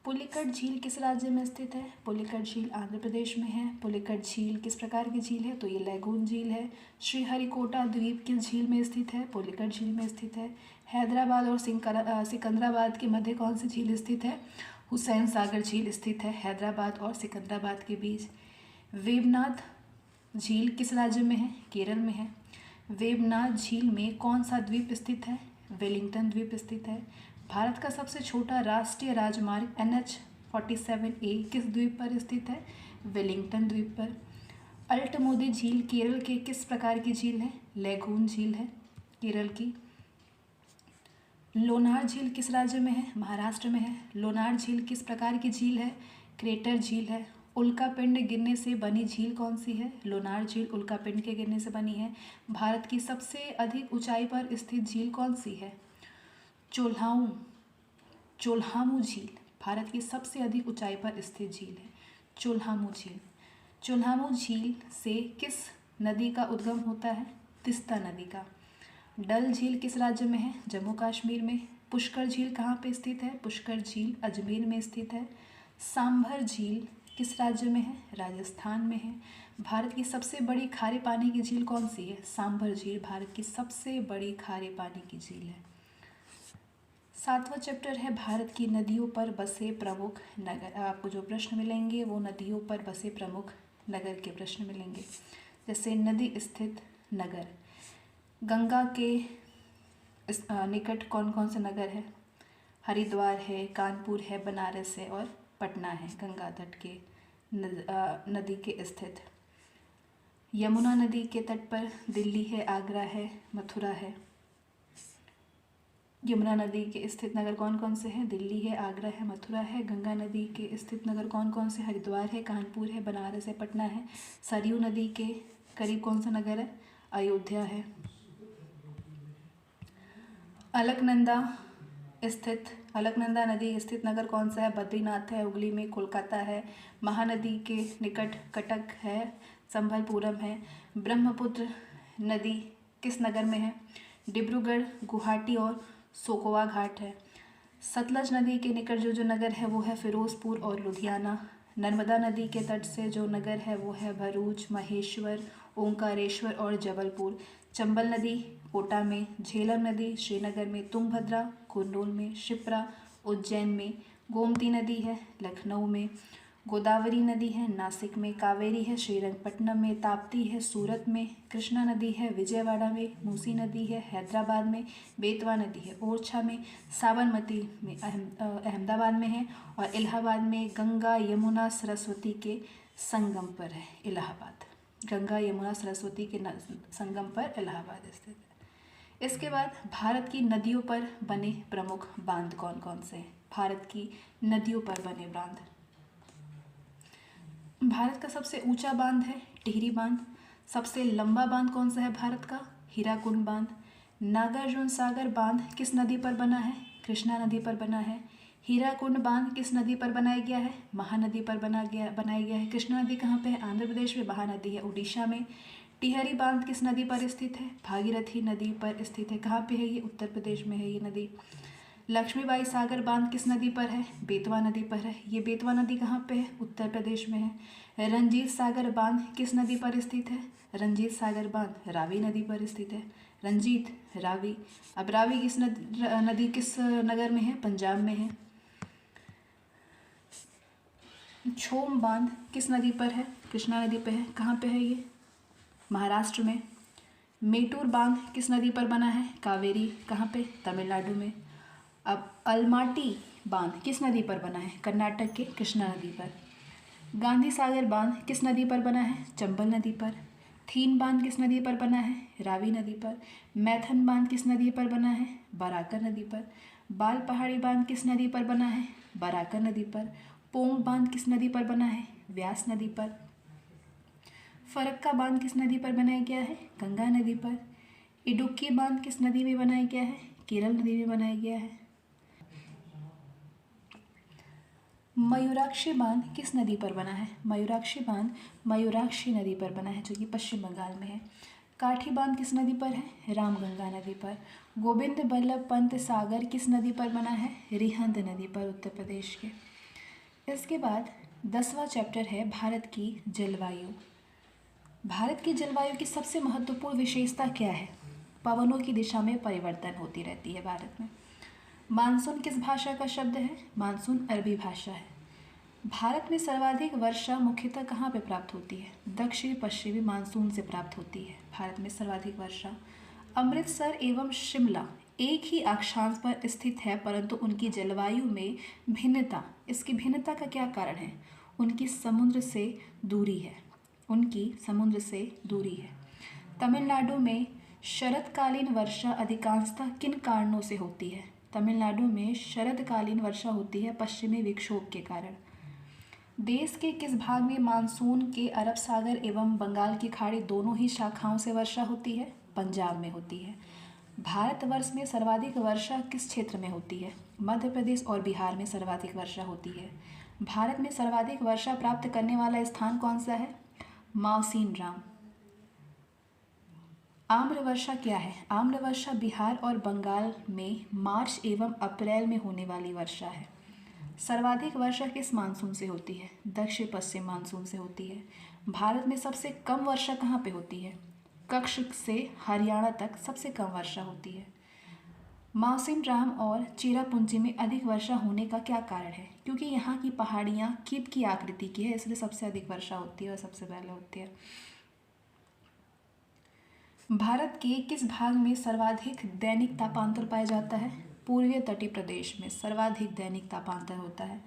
पुलिकट झील किस राज्य में स्थित है? पुलिकट झील आंध्र प्रदेश में है। पुलिकट झील किस प्रकार की झील है? तो ये लैगून झील है। श्रीहरिकोटा द्वीप किस झील में स्थित है? पुलिकट झील में स्थित है। हैदराबाद और सिकंदराबाद के मध्य कौन सी झील स्थित है? हुसैन सागर झील स्थित है हैदराबाद और सिकंदराबाद के बीच। वेवनाथ झील किस राज्य में है? केरल में है। वेवनाथ झील में कौन सा द्वीप स्थित है? वेलिंगटन द्वीप स्थित है। भारत का सबसे छोटा राष्ट्रीय राजमार्ग NH-47A किस द्वीप पर स्थित है? वेलिंगटन द्वीप पर। अल्टमोदी झील केरल के किस प्रकार की झील है? लैगून झील है केरल की। लोनार झील किस राज्य में है? महाराष्ट्र में है। लोनार झील किस प्रकार की झील है? क्रेटर झील है। उल्कापिंड गिरने से बनी झील कौन सी है? लोनार झील उल्कापिंड के गिरने से बनी है। भारत की सबसे अधिक ऊंचाई पर स्थित झील कौन सी है? चोल्हामू झील भारत की सबसे अधिक ऊंचाई पर स्थित झील है चोल्हामू झील। चोल्हामू झील से किस नदी का उद्गम होता है? तिस्ता नदी का। डल झील किस राज्य में है? जम्मू कश्मीर में। पुष्कर झील कहाँ पे स्थित है? पुष्कर झील अजमेर में स्थित है। सांभर झील किस राज्य में है? राजस्थान में है। भारत की सबसे बड़ी खारे पानी की झील कौन सी है? सांभर झील भारत की सबसे बड़ी खारे पानी की झील है। 7वां चैप्टर है भारत की नदियों पर बसे प्रमुख नगर। आपको जो प्रश्न मिलेंगे वो नदियों पर बसे प्रमुख नगर के प्रश्न मिलेंगे। जैसे नदी स्थित नगर, गंगा के निकट कौन कौन से नगर है? हरिद्वार है, कानपुर है, बनारस है और पटना है गंगा तट के नदी के स्थित। यमुना नदी के तट पर दिल्ली है, आगरा है, मथुरा है। यमुना नदी के स्थित नगर कौन कौन से हैं? दिल्ली है, आगरा है, मथुरा है। गंगा नदी के स्थित नगर कौन कौन से? हरिद्वार है, कानपुर है, बनारस है, पटना है। सरयू नदी के करीब कौन सा नगर है? अयोध्या है। अलकनंदा नदी स्थित नगर कौन सा है? बद्रीनाथ है, हुगली में। कोलकाता है। महानदी के निकट कटक है, संबलपुरम है। ब्रह्मपुत्र नदी किस नगर में है? डिब्रूगढ़, गुवाहाटी और सोकोवा घाट है। सतलज नदी के निकट जो नगर है वो है फिरोजपुर और लुधियाना। नर्मदा नदी के तट से जो नगर है वो है भरूच, महेश्वर, ओंकारेश्वर और जबलपुर। चंबल नदी कोटा में। झेलम नदी श्रीनगर में। तुंगभद्रा कुर्नूल में। शिप्रा उज्जैन में। गोमती नदी है लखनऊ में। गोदावरी नदी है नासिक में। कावेरी है श्रीरंगपट्टनम में। ताप्ती है सूरत में। कृष्णा नदी है विजयवाड़ा में। मूसी नदी है हैदराबाद में। बेतवा नदी है ओरछा में। साबरमती में अहमदाबाद में है। और इलाहाबाद में गंगा यमुना सरस्वती के संगम पर है इलाहाबाद। गंगा यमुना सरस्वती के संगम पर इलाहाबाद स्थित है। इसके बाद भारत की नदियों पर बने प्रमुख बांध कौन कौन से हैं? भारत की नदियों पर बने बांध। भारत का सबसे ऊंचा बांध है टिहरी बांध। सबसे लंबा बांध कौन सा है भारत का? हीराकुंड बांध। नागार्जुन सागर बांध किस नदी पर बना है? कृष्णा नदी पर बना है। हीराकुंड बांध किस नदी पर बनाया गया है? महानदी पर बनाया गया है। कृष्णा नदी कहाँ पे है? आंध्र प्रदेश में। महानदी है उड़ीसा में। टिहरी बांध किस नदी पर स्थित है? भागीरथी नदी पर स्थित है। कहाँ पे है ये? उत्तर प्रदेश में है ये नदी। लक्ष्मीबाई सागर बांध किस नदी पर है? बेतवा नदी पर है। ये बेतवा नदी कहाँ पे है? उत्तर प्रदेश में है। रंजीत सागर बांध किस नदी पर स्थित है? रंजीत सागर बांध रावी नदी पर स्थित है। रंजीत, रावी। अब रावी किस नदी किस नगर में है? पंजाब में है। छोम बांध किस नदी पर है? कृष्णा नदी पर है। कहाँ पे है ये? महाराष्ट्र में। मेटूर बांध किस नदी पर बना है? कावेरी। कहाँ पे? तमिलनाडु में। अब अलमाटी बांध किस नदी पर बना है? कर्नाटक के कृष्णा नदी पर। गांधी सागर बांध किस नदी पर बना है? चंबल नदी पर। थीन बांध किस नदी पर बना है? रावी नदी पर। मैथन बांध किस नदी पर बना है? बराकर नदी पर। बाल पहाड़ी बांध किस नदी पर बना है? बराकर नदी पर। पोंग बांध किस नदी पर बना है? व्यास नदी पर। फरक्का बांध किस नदी पर बनाया गया है? गंगा नदी पर। इडुक्की बांध किस नदी में बनाया गया है? केरल नदी में बनाया गया है। मयूराक्षी बांध किस नदी पर बना है? मयूराक्षी बांध मयूराक्षी नदी पर बना है जो कि पश्चिम बंगाल में है। काठी बांध किस नदी पर है? रामगंगा नदी पर। गोविंद बल्लभ पंत सागर किस नदी पर बना है? रिहंद नदी पर, उत्तर प्रदेश के। इसके बाद 10वां चैप्टर है भारत की जलवायु। भारत की जलवायु की सबसे महत्वपूर्ण विशेषता क्या है? पवनों की दिशा में परिवर्तन होती रहती है भारत में। मानसून किस भाषा का शब्द है? मानसून अरबी भाषा है। भारत में सर्वाधिक वर्षा मुख्यतः कहाँ पे प्राप्त होती है? दक्षिण पश्चिमी मानसून से प्राप्त होती है भारत में सर्वाधिक वर्षा। अमृतसर एवं शिमला एक ही अक्षांश पर स्थित है, परंतु उनकी जलवायु में भिन्नता, इसकी भिन्नता का क्या कारण है? उनकी समुद्र से दूरी है। उनकी समुद्र से दूरी है। तमिलनाडु में शरतकालीन वर्षा अधिकांशतः किन कारणों से होती है? तमिलनाडु में शरतकालीन वर्षा होती है पश्चिमी विक्षोभ के कारण। देश के किस भाग में मानसून के अरब सागर एवं बंगाल की खाड़ी दोनों ही शाखाओं से वर्षा होती है? पंजाब में होती है। भारतवर्ष में सर्वाधिक वर्षा किस क्षेत्र में होती है? मध्य प्रदेश और बिहार में सर्वाधिक वर्षा होती है। भारत में सर्वाधिक वर्षा प्राप्त करने वाला स्थान कौन सा है? मौसिनराम। आम्र वर्षा क्या है? आम्र वर्षा बिहार और बंगाल में मार्च एवं अप्रैल में होने वाली वर्षा है। सर्वाधिक वर्षा किस मानसून से होती है? दक्षिण पश्चिम मानसून से होती है। भारत में सबसे कम वर्षा कहाँ पे होती है? कच्छ से हरियाणा तक सबसे कम वर्षा होती है। मौसिनराम और चेरापूंजी में अधिक वर्षा होने का क्या कारण है? क्योंकि यहाँ की पहाड़ियाँ कीप की आकृति की है, इसलिए सबसे अधिक वर्षा होती है और सबसे पहले होती है। भारत के किस भाग में सर्वाधिक दैनिक तापांतर पाया जाता है? पूर्वीय तटीय प्रदेश में सर्वाधिक दैनिक तापांतर होता है।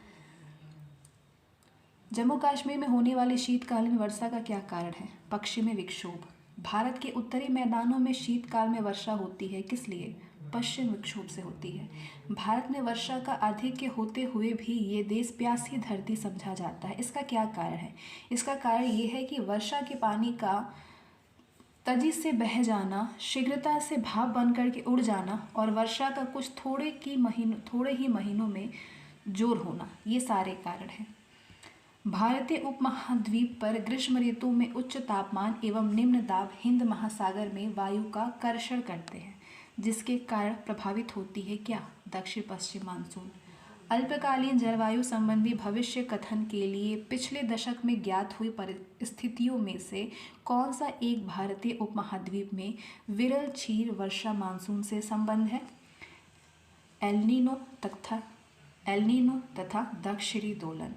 जम्मू कश्मीर में होने वाली शीतकालीन वर्षा का क्या कारण है? पश्चिमी विक्षोभ। भारत के उत्तरी मैदानों में शीतकाल में वर्षा होती है, किस लिए? पश्चिम विक्षोभ से होती है। भारत में वर्षा का अधिक होते हुए भी ये देश प्यासी धरती समझा जाता है, इसका क्या कारण है? इसका कारण ये है कि वर्षा के पानी का तेजी से बह जाना, शीघ्रता से भाप बनकर के उड़ जाना और वर्षा का कुछ थोड़े ही महीनों में जोर होना, ये सारे कारण हैं। भारतीय उपमहाद्वीप पर ग्रीष्म ऋतु में उच्च तापमान एवं निम्न दाब हिंद महासागर में वायु का कर्षण करते हैं, जिसके कारण प्रभावित होती है क्या? दक्षिण पश्चिम मानसून। अल्पकालीन जलवायु संबंधी भविष्य कथन के लिए पिछले दशक में ज्ञात हुई परिस्थितियों में से कौन सा एक भारतीय उपमहाद्वीप में विरल क्षीर वर्षा मानसून से संबंध है? एल्नीनो तथा दक्षिणी दोलन।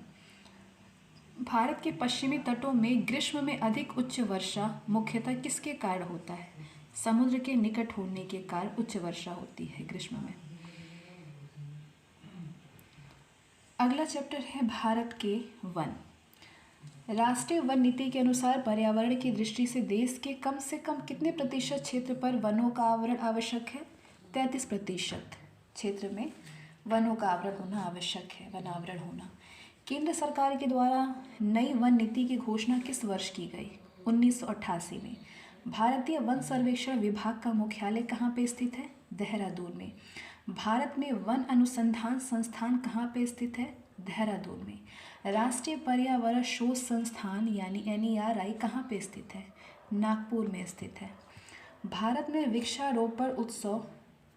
भारत के पश्चिमी तटों में ग्रीष्म में अधिक उच्च वर्षा मुख्यतः किसके कारण होता है? समुद्र के निकट होने के कारण उच्च वर्षा होती है ग्रीष्म में। अगला चैप्टर है भारत के वन। राष्ट्रीय वन नीति के अनुसार पर्यावरण की दृष्टि से देश के कम से कम कितने प्रतिशत क्षेत्र पर वनों का आवरण आवश्यक है? 33% क्षेत्र में वनों का आवरण होना आवश्यक है, वन आवरण होना। केंद्र सरकार के द्वारा नई वन नीति की घोषणा किस वर्ष की गई? 1988 में। भारतीय वन सर्वेक्षण विभाग का मुख्यालय कहाँ पे स्थित है? देहरादून में। भारत में वन अनुसंधान संस्थान कहाँ पे स्थित है? देहरादून में। राष्ट्रीय पर्यावरण शोध संस्थान यानी NERI कहाँ पे स्थित है? नागपुर में स्थित है। भारत में वृक्षारोपण उत्सव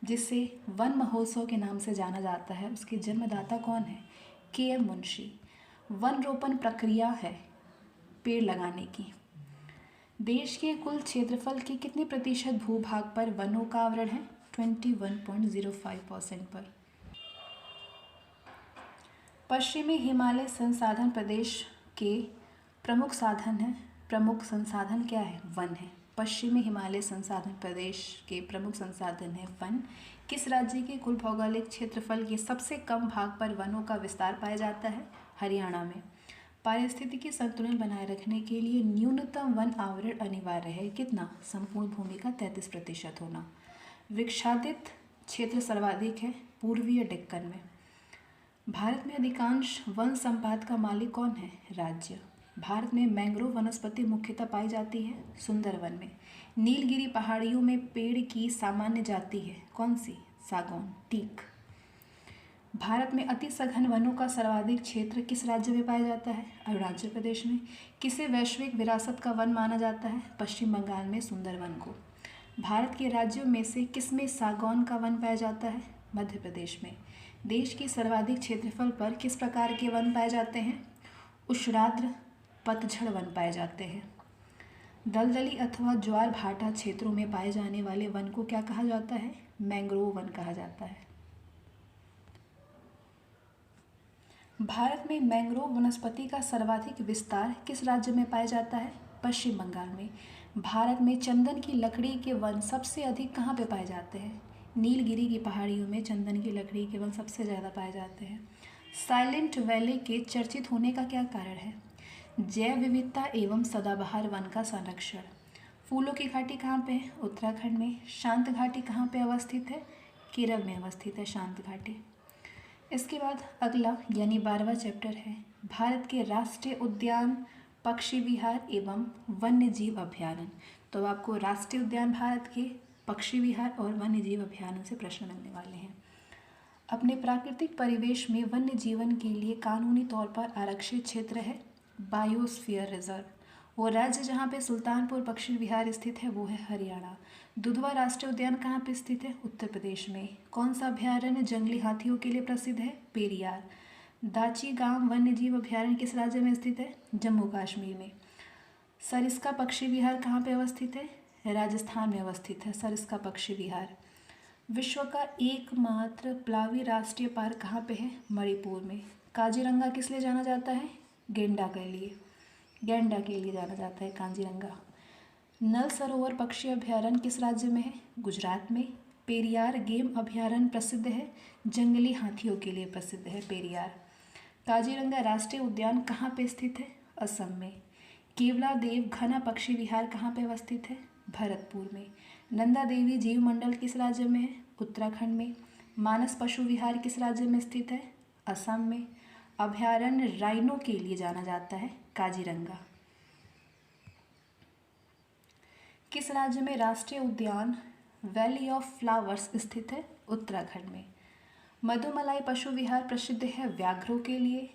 जिसे वन महोत्सव के नाम से जाना जाता है, उसके जन्मदाता कौन है? KM मुंशी। वन रोपण प्रक्रिया है पेड़ लगाने की। देश के कुल क्षेत्रफल के कितने प्रतिशत भूभाग पर वनों का आवरण है? 21.05% पर। पश्चिमी हिमालय संसाधन प्रदेश के प्रमुख संसाधन क्या है? वन है। पश्चिमी हिमालय संसाधन प्रदेश के प्रमुख संसाधन है वन। किस राज्य के कुल भौगोलिक क्षेत्रफल के सबसे कम भाग पर वनों का विस्तार पाया जाता है? हरियाणा में। पारिस्थितिकी संतुलन बनाए रखने के लिए न्यूनतम वन आवरण अनिवार्य है। कितना? संपूर्ण भूमि का 33% होना। वृक्षादित क्षेत्र सर्वाधिक है पूर्वीय डेक्कन में। भारत में अधिकांश वन संपदा का मालिक कौन है? राज्य। भारत में मैंग्रोव वनस्पति मुख्यतः पाई जाती है सुंदरवन में। नीलगिरी पहाड़ियों में पेड़ की सामान्य जाति है कौन सी? सागौन, टीक। भारत में अति सघन वनों का सर्वाधिक क्षेत्र किस राज्य में पाया जाता है? अरुणाचल प्रदेश में। किसे वैश्विक विरासत का वन माना जाता है? पश्चिम बंगाल में सुंदरवन को। भारत के राज्यों में से किसमें सागौन का वन पाया जाता है? मध्य प्रदेश में। देश की सर्वाधिक क्षेत्रफल पर किस प्रकार के वन पाए जाते हैं? उष्णार्द्र पतझड़ वन पाए जाते हैं। दलदली अथवा ज्वार भाटा क्षेत्रों में पाए जाने वाले वन को क्या कहा जाता है? मैंग्रोव वन कहा जाता है। भारत में मैंग्रोव वनस्पति का सर्वाधिक विस्तार किस राज्य में पाया जाता है? पश्चिम बंगाल में। भारत में चंदन की लकड़ी के वन सबसे अधिक कहाँ पे पाए जाते हैं? नीलगिरी की पहाड़ियों में चंदन की लकड़ी के वन सबसे ज़्यादा पाए जाते हैं। साइलेंट वैली के चर्चित होने का क्या कारण है? जैव विविधता एवं सदाबहार वन का संरक्षण। फूलों की घाटी कहाँ पे है? उत्तराखंड में। शांत घाटी कहाँ पे अवस्थित है? केरल में अवस्थित है शांत घाटी। इसके बाद अगला यानी 12वां चैप्टर है भारत के राष्ट्रीय उद्यान, पक्षी विहार एवं वन्य जीव अभ्यारण्य। तो आपको राष्ट्रीय उद्यान भारत के, पक्षी विहार और वन्य जीव अभ्यारण्य से प्रश्न मिलने वाले हैं। अपने प्राकृतिक परिवेश में वन्य जीवन के लिए कानूनी तौर पर आरक्षित क्षेत्र है बायोस्फीयर रिजर्व। वो राज्य जहाँ पे सुल्तानपुर पक्षी विहार स्थित है वो है हरियाणा। दुधवा राष्ट्रीय उद्यान कहाँ पे स्थित है? उत्तर प्रदेश में। कौन सा अभ्यारण्य जंगली हाथियों के लिए प्रसिद्ध है? पेरियार। दाची गांव वन्य जीव अभ्यारण्य किस राज्य में स्थित है? जम्मू कश्मीर में। सरिस्का पक्षी विहार कहाँ पे अवस्थित है? राजस्थान में अवस्थित है सरिस्का पक्षी विहार। विश्व का एकमात्र प्लावी राष्ट्रीय पार्क कहाँ पे है? मणिपुर में। काजीरंगा किस लिए जाना जाता है? गैंडा के लिए जाना जाता है काजीरंगा। नल सरोवर पक्षी अभ्यारण्य किस राज्य में है? गुजरात में। पेरियार गेम अभ्यारण्य प्रसिद्ध है जंगली हाथियों के लिए प्रसिद्ध है पेरियार। काजीरंगा राष्ट्रीय उद्यान कहाँ पे स्थित है? असम में। केवला देव घना पक्षी विहार कहाँ पे अवस्थित है? भरतपुर में। नंदा देवी जीव मंडल किस राज्य में है? उत्तराखंड में। मानस पशु विहार किस राज्य में स्थित है? असम में। अभ्यारण्य राइनो के लिए जाना जाता है काजीरंगा। किस राज्य में राष्ट्रीय उद्यान वैली ऑफ फ्लावर्स स्थित है? उत्तराखंड में। मधुमलाई पशु विहार प्रसिद्ध है व्याघ्रों के लिए।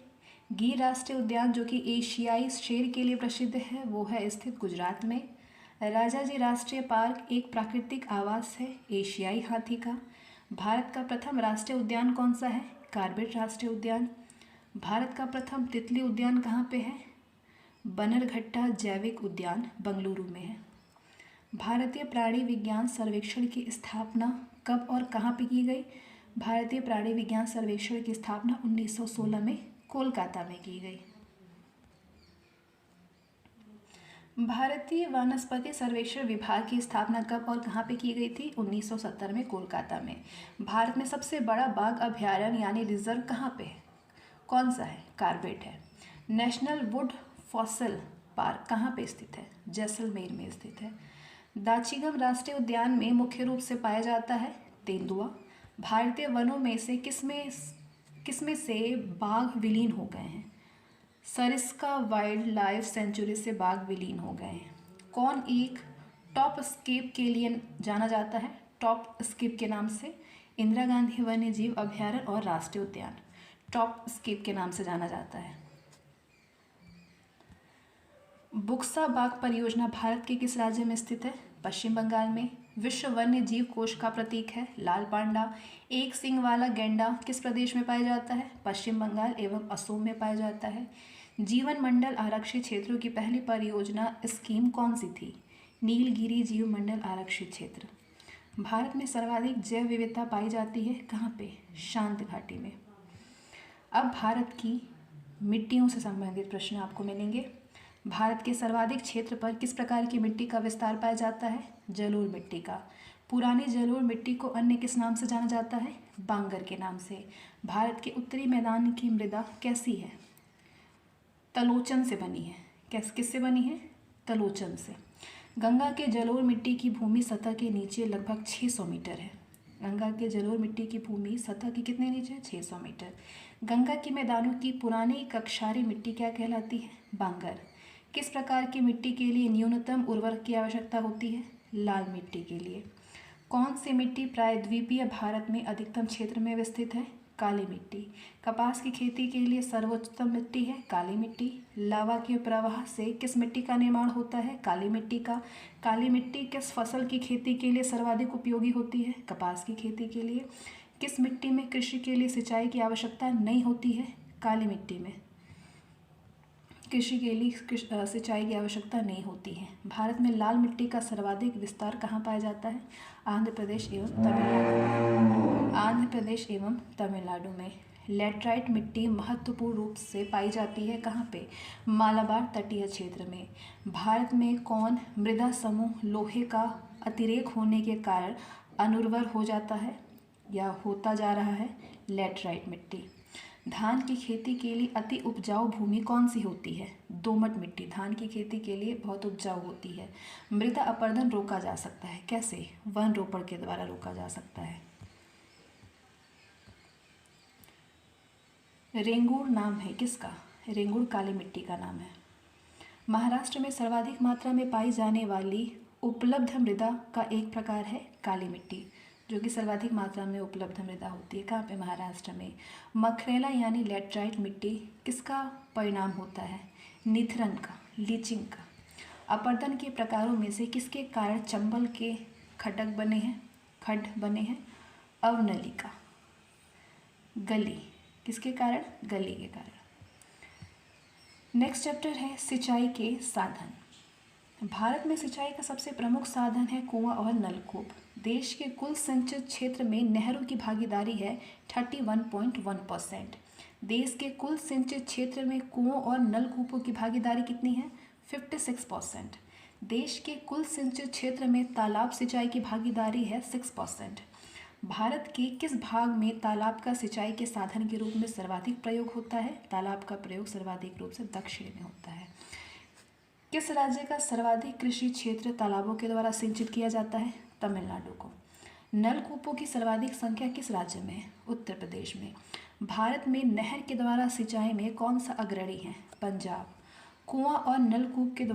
गिर राष्ट्रीय उद्यान जो कि एशियाई शेर के लिए प्रसिद्ध है वो है स्थित गुजरात में। राजाजी राष्ट्रीय पार्क एक प्राकृतिक आवास है एशियाई हाथी का। भारत का प्रथम राष्ट्रीय उद्यान कौन सा है? कॉर्बेट राष्ट्रीय उद्यान। भारत का प्रथम तितली उद्यान कहाँ पे है? बनरघट्टा जैविक उद्यान बेंगलुरु में है। भारतीय प्राणी विज्ञान सर्वेक्षण की स्थापना कब और कहाँ पे की गई? भारतीय प्राणी विज्ञान सर्वेक्षण की स्थापना 1916 में कोलकाता में की गई। भारतीय वनस्पति सर्वेक्षण विभाग की स्थापना कब और कहाँ पे की गई थी? 1970 में कोलकाता में। भारत में सबसे बड़ा बाघ अभ्यारण्य यानी रिजर्व कहाँ पे है? कौन सा है? कॉर्बेट है। नेशनल वुड फॉसिल पार्क कहाँ पे स्थित है? जैसलमेर में स्थित है। दाचीगम राष्ट्रीय उद्यान में मुख्य रूप से पाया जाता है तेंदुआ। भारतीय वनों में से किसमें से बाघ विलीन हो गए हैं? सरिस्का वाइल्ड लाइफ सेंचुरी से बाघ विलीन हो गए हैं। कौन एक टॉप स्केप के लिए जाना जाता है, टॉप स्केप के नाम से? इंदिरा गांधी वन्य जीव अभयारण्य और राष्ट्रीय उद्यान टॉप स्केप के नाम से जाना जाता है। बुक्सा बाग परियोजना भारत के किस राज्य में स्थित है? पश्चिम बंगाल में। विश्व वन्य जीव कोष का प्रतीक है लाल पांडा। एक सींग वाला गैंडा किस प्रदेश में पाया जाता है? पश्चिम बंगाल एवं असम में पाया जाता है। जीवन मंडल आरक्षित क्षेत्रों की पहली परियोजना स्कीम कौन सी थी? नीलगिरी जीव मंडल आरक्षित क्षेत्र। भारत में सर्वाधिक जैव विविधता पाई जाती है कहाँ पे? शांत घाटी में। अब भारत की मिट्टियों से संबंधित प्रश्न आपको मिलेंगे। भारत के सर्वाधिक क्षेत्र पर किस प्रकार की मिट्टी का विस्तार पाया जाता है? जलोढ़ मिट्टी का। पुरानी जलोढ़ मिट्टी को अन्य किस नाम से जाना जाता है? बांगर के नाम से। भारत के उत्तरी मैदान की मृदा कैसी है? तलोचन से बनी है। किससे बनी है? तलोचन से। गंगा के जलोढ़ मिट्टी की भूमि सतह के नीचे लगभग 600 मीटर है। गंगा के जलोढ़ मिट्टी की भूमि सतह के कितने नीचे है? 600 मीटर। गंगा के मैदानों की पुरानी कक्षारी मिट्टी क्या कहलाती है? बांगर। किस प्रकार की मिट्टी के लिए न्यूनतम उर्वरक की आवश्यकता होती है? लाल मिट्टी के लिए। कौन सी मिट्टी प्रायद्वीपीय भारत में अधिकतम क्षेत्र में विस्तृत है? काली मिट्टी। कपास की खेती के लिए सर्वोत्तम मिट्टी है काली मिट्टी। लावा के प्रवाह से किस मिट्टी का निर्माण होता है? काली मिट्टी का। काली मिट्टी किस फसल की खेती के लिए सर्वाधिक उपयोगी होती है? कपास की खेती के लिए। किस मिट्टी में कृषि के लिए सिंचाई की आवश्यकता नहीं होती है? काली मिट्टी में कृषि के लिए सिंचाई की आवश्यकता नहीं होती है। भारत में लाल मिट्टी का सर्वाधिक विस्तार कहाँ पाया जाता है? आंध्र प्रदेश एवं तमिलनाडु में। आंध्र प्रदेश एवं तमिलनाडु में। लैटराइट मिट्टी महत्वपूर्ण रूप से पाई जाती है कहाँ पे? मालाबार तटीय क्षेत्र में। भारत में कौन मृदा समूह लोहे का अतिरेक होने के कारण अनुर्वर हो जाता है या होता जा रहा है? लैटराइट मिट्टी। धान की खेती के लिए अति उपजाऊ भूमि कौन सी होती है? दोमट मिट्टी धान की खेती के लिए बहुत उपजाऊ होती है। मृदा अपरदन रोका जा सकता है कैसे? वन रोपण के द्वारा रोका जा सकता है। रेंगुर नाम है किसका? रेंगुर काली मिट्टी का नाम है। महाराष्ट्र में सर्वाधिक मात्रा में पाई जाने वाली उपलब्ध मृदा का एक प्रकार है काली मिट्टी, जो कि सर्वाधिक मात्रा में उपलब्ध मृदा होती है कहाँ पे? महाराष्ट्र में। मखरेला यानी लैटराइट मिट्टी किसका परिणाम होता है? निथरन का, लीचिंग का। अपरदन के प्रकारों में से किसके कारण चंबल के खड्ड बने हैं? अवनलिका। गली किसके कारण? गली के कारण। नेक्स्ट चैप्टर है सिंचाई के साधन। भारत में सिंचाई का सबसे प्रमुख साधन है कुआं और नलकूप। देश के कुल सिंचित क्षेत्र में नहरों की भागीदारी है 31.1%। देश के कुल सिंचित क्षेत्र में कुओं और नलकूपों की भागीदारी कितनी है? 56%। देश के कुल सिंचित क्षेत्र में तालाब सिंचाई की भागीदारी है 6%। भारत के किस भाग में तालाब का सिंचाई के साधन के रूप में सर्वाधिक प्रयोग होता है? तालाब का प्रयोग सर्वाधिक रूप से दक्षिण में होता है। किस राज्य का सर्वाधिक कृषि क्षेत्र तालाबों के द्वारा सिंचित किया जाता है? तमिलनाडु को। नलकूपों की सर्वाधिक संख्या किस राज्य में है? उत्तर प्रदेश में। भारत में नहर के द्वारा सिंचाई में कौन सा अग्रणी है? पंजाब। कुआं और नलकूपों के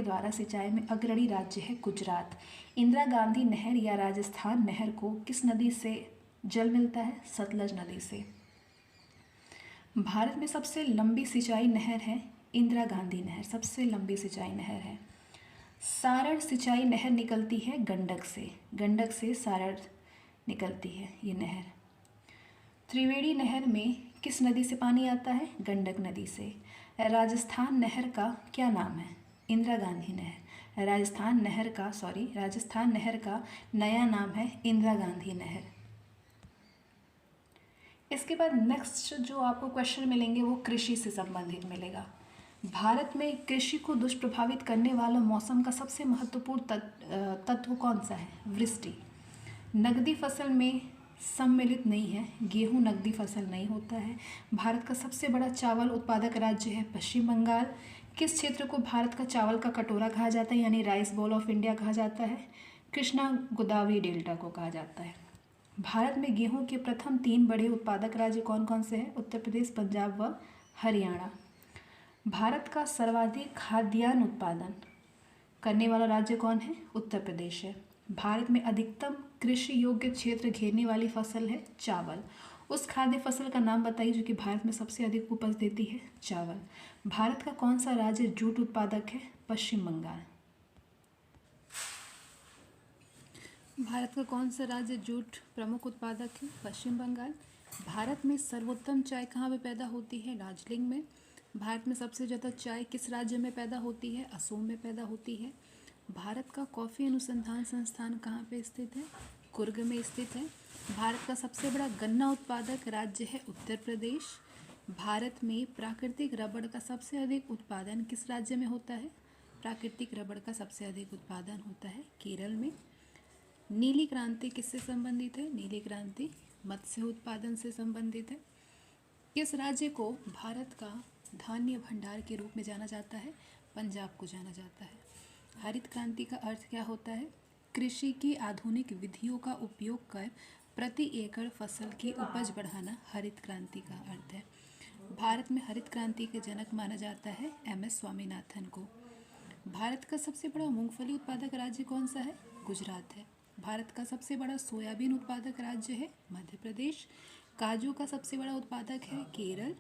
द्वारा सिंचाई में अग्रणी राज्य है गुजरात। इंदिरा गांधी नहर या राजस्थान नहर को किस नदी से जल मिलता है? सतलज नदी से। भारत में सबसे लंबी सिंचाई नहर है इंदिरा गांधी नहर, सबसे लंबी सिंचाई नहर है। सारण सिंचाई नहर निकलती है गंडक से सारण निकलती है ये नहर। त्रिवेणी नहर में किस नदी से पानी आता है? गंडक नदी से। राजस्थान नहर का क्या नाम है? इंदिरा गांधी नहर। राजस्थान नहर का नया नाम है इंदिरा गांधी नहर। इसके बाद नेक्स्ट जो आपको क्वेश्चन मिलेंगे वो कृषि से संबंधित मिलेगा। भारत में कृषि को दुष्प्रभावित करने वाला मौसम का सबसे महत्वपूर्ण तत्व कौन सा है? वृष्टि। नकदी फसल में सम्मिलित नहीं है, गेहूं नकदी फसल नहीं होता है। भारत का सबसे बड़ा चावल उत्पादक राज्य है पश्चिम बंगाल। किस क्षेत्र को भारत का चावल का कटोरा कहा जाता है यानी राइस बॉल ऑफ इंडिया कहा जाता है? कृष्णा गोदावरी डेल्टा को कहा जाता है। भारत में गेहूं के प्रथम 3 बड़े उत्पादक राज्य कौन कौन से हैं? उत्तर प्रदेश, पंजाब व हरियाणा। भारत का सर्वाधिक खाद्यान्न उत्पादन करने वाला राज्य कौन है? उत्तर प्रदेश है। भारत में अधिकतम कृषि योग्य क्षेत्र घेरने वाली फसल है चावल। उस खाद्य फसल का नाम बताइए जो कि भारत में सबसे अधिक उपज देती है? चावल। भारत का कौन सा राज्य जूट उत्पादक है? पश्चिम बंगाल। भारत का कौन सा राज्य जूट प्रमुख उत्पादक है? पश्चिम बंगाल। भारत में सर्वोत्तम चाय कहाँ पे पैदा होती है? दार्जिलिंग में। भारत में सबसे ज़्यादा चाय किस राज्य में पैदा होती है? असम में पैदा होती है। भारत का कॉफ़ी अनुसंधान संस्थान कहाँ पे स्थित है? कुर्ग में स्थित है। भारत का सबसे बड़ा गन्ना उत्पादक राज्य है उत्तर प्रदेश। भारत में प्राकृतिक रबड़ का सबसे अधिक उत्पादन किस राज्य में होता है? प्राकृतिक रबड़ का सबसे अधिक उत्पादन होता है केरल में। नीली क्रांति किससे संबंधित है? नीली क्रांति मत्स्य उत्पादन से संबंधित है। किस राज्य को भारत का धान्य भंडार के रूप में जाना जाता है? पंजाब को जाना जाता है। हरित क्रांति का अर्थ क्या होता है? कृषि की आधुनिक विधियों का उपयोग कर प्रति एकड़ फसल की उपज बढ़ाना हरित क्रांति का अर्थ है। भारत में हरित क्रांति के जनक माना जाता है MS स्वामीनाथन को। भारत का सबसे बड़ा मूंगफली उत्पादक राज्य कौन सा है? गुजरात है। भारत का सबसे बड़ा सोयाबीन उत्पादक राज्य है मध्य प्रदेश। काजू का सबसे बड़ा उत्पादक है केरल।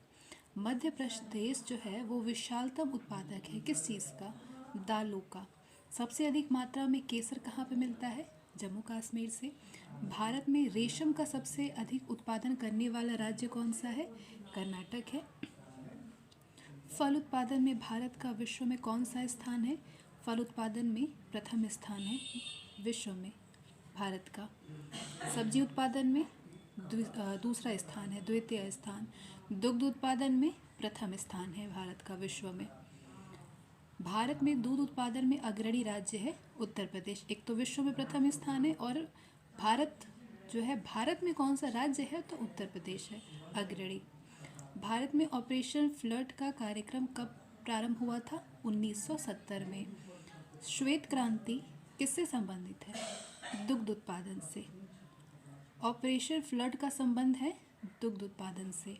मध्य प्रदेश जो है वो विशालतम उत्पादक है किस चीज़ का? दालों का। सबसे अधिक मात्रा में केसर कहाँ पे मिलता है? जम्मू कश्मीर से। भारत में रेशम का सबसे अधिक उत्पादन करने वाला राज्य कौन सा है? कर्नाटक है। फल उत्पादन में भारत का विश्व में कौन सा स्थान है? फल उत्पादन में प्रथम स्थान है विश्व में भारत का। सब्जी उत्पादन में दूसरा स्थान है, द्वितीय स्थान। दुग्ध उत्पादन में प्रथम स्थान है भारत का विश्व में। भारत में दूध उत्पादन में अग्रणी राज्य है उत्तर प्रदेश। एक तो विश्व में प्रथम स्थान है और भारत जो है, भारत में कौन सा राज्य है? तो उत्तर प्रदेश है अग्रणी। भारत में ऑपरेशन फ्लड का कार्यक्रम कब प्रारंभ हुआ था? 1970 में। श्वेत क्रांति किससे संबंधित है? दुग्ध उत्पादन से। ऑपरेशन फ्लड का संबंध है दुग्ध उत्पादन से।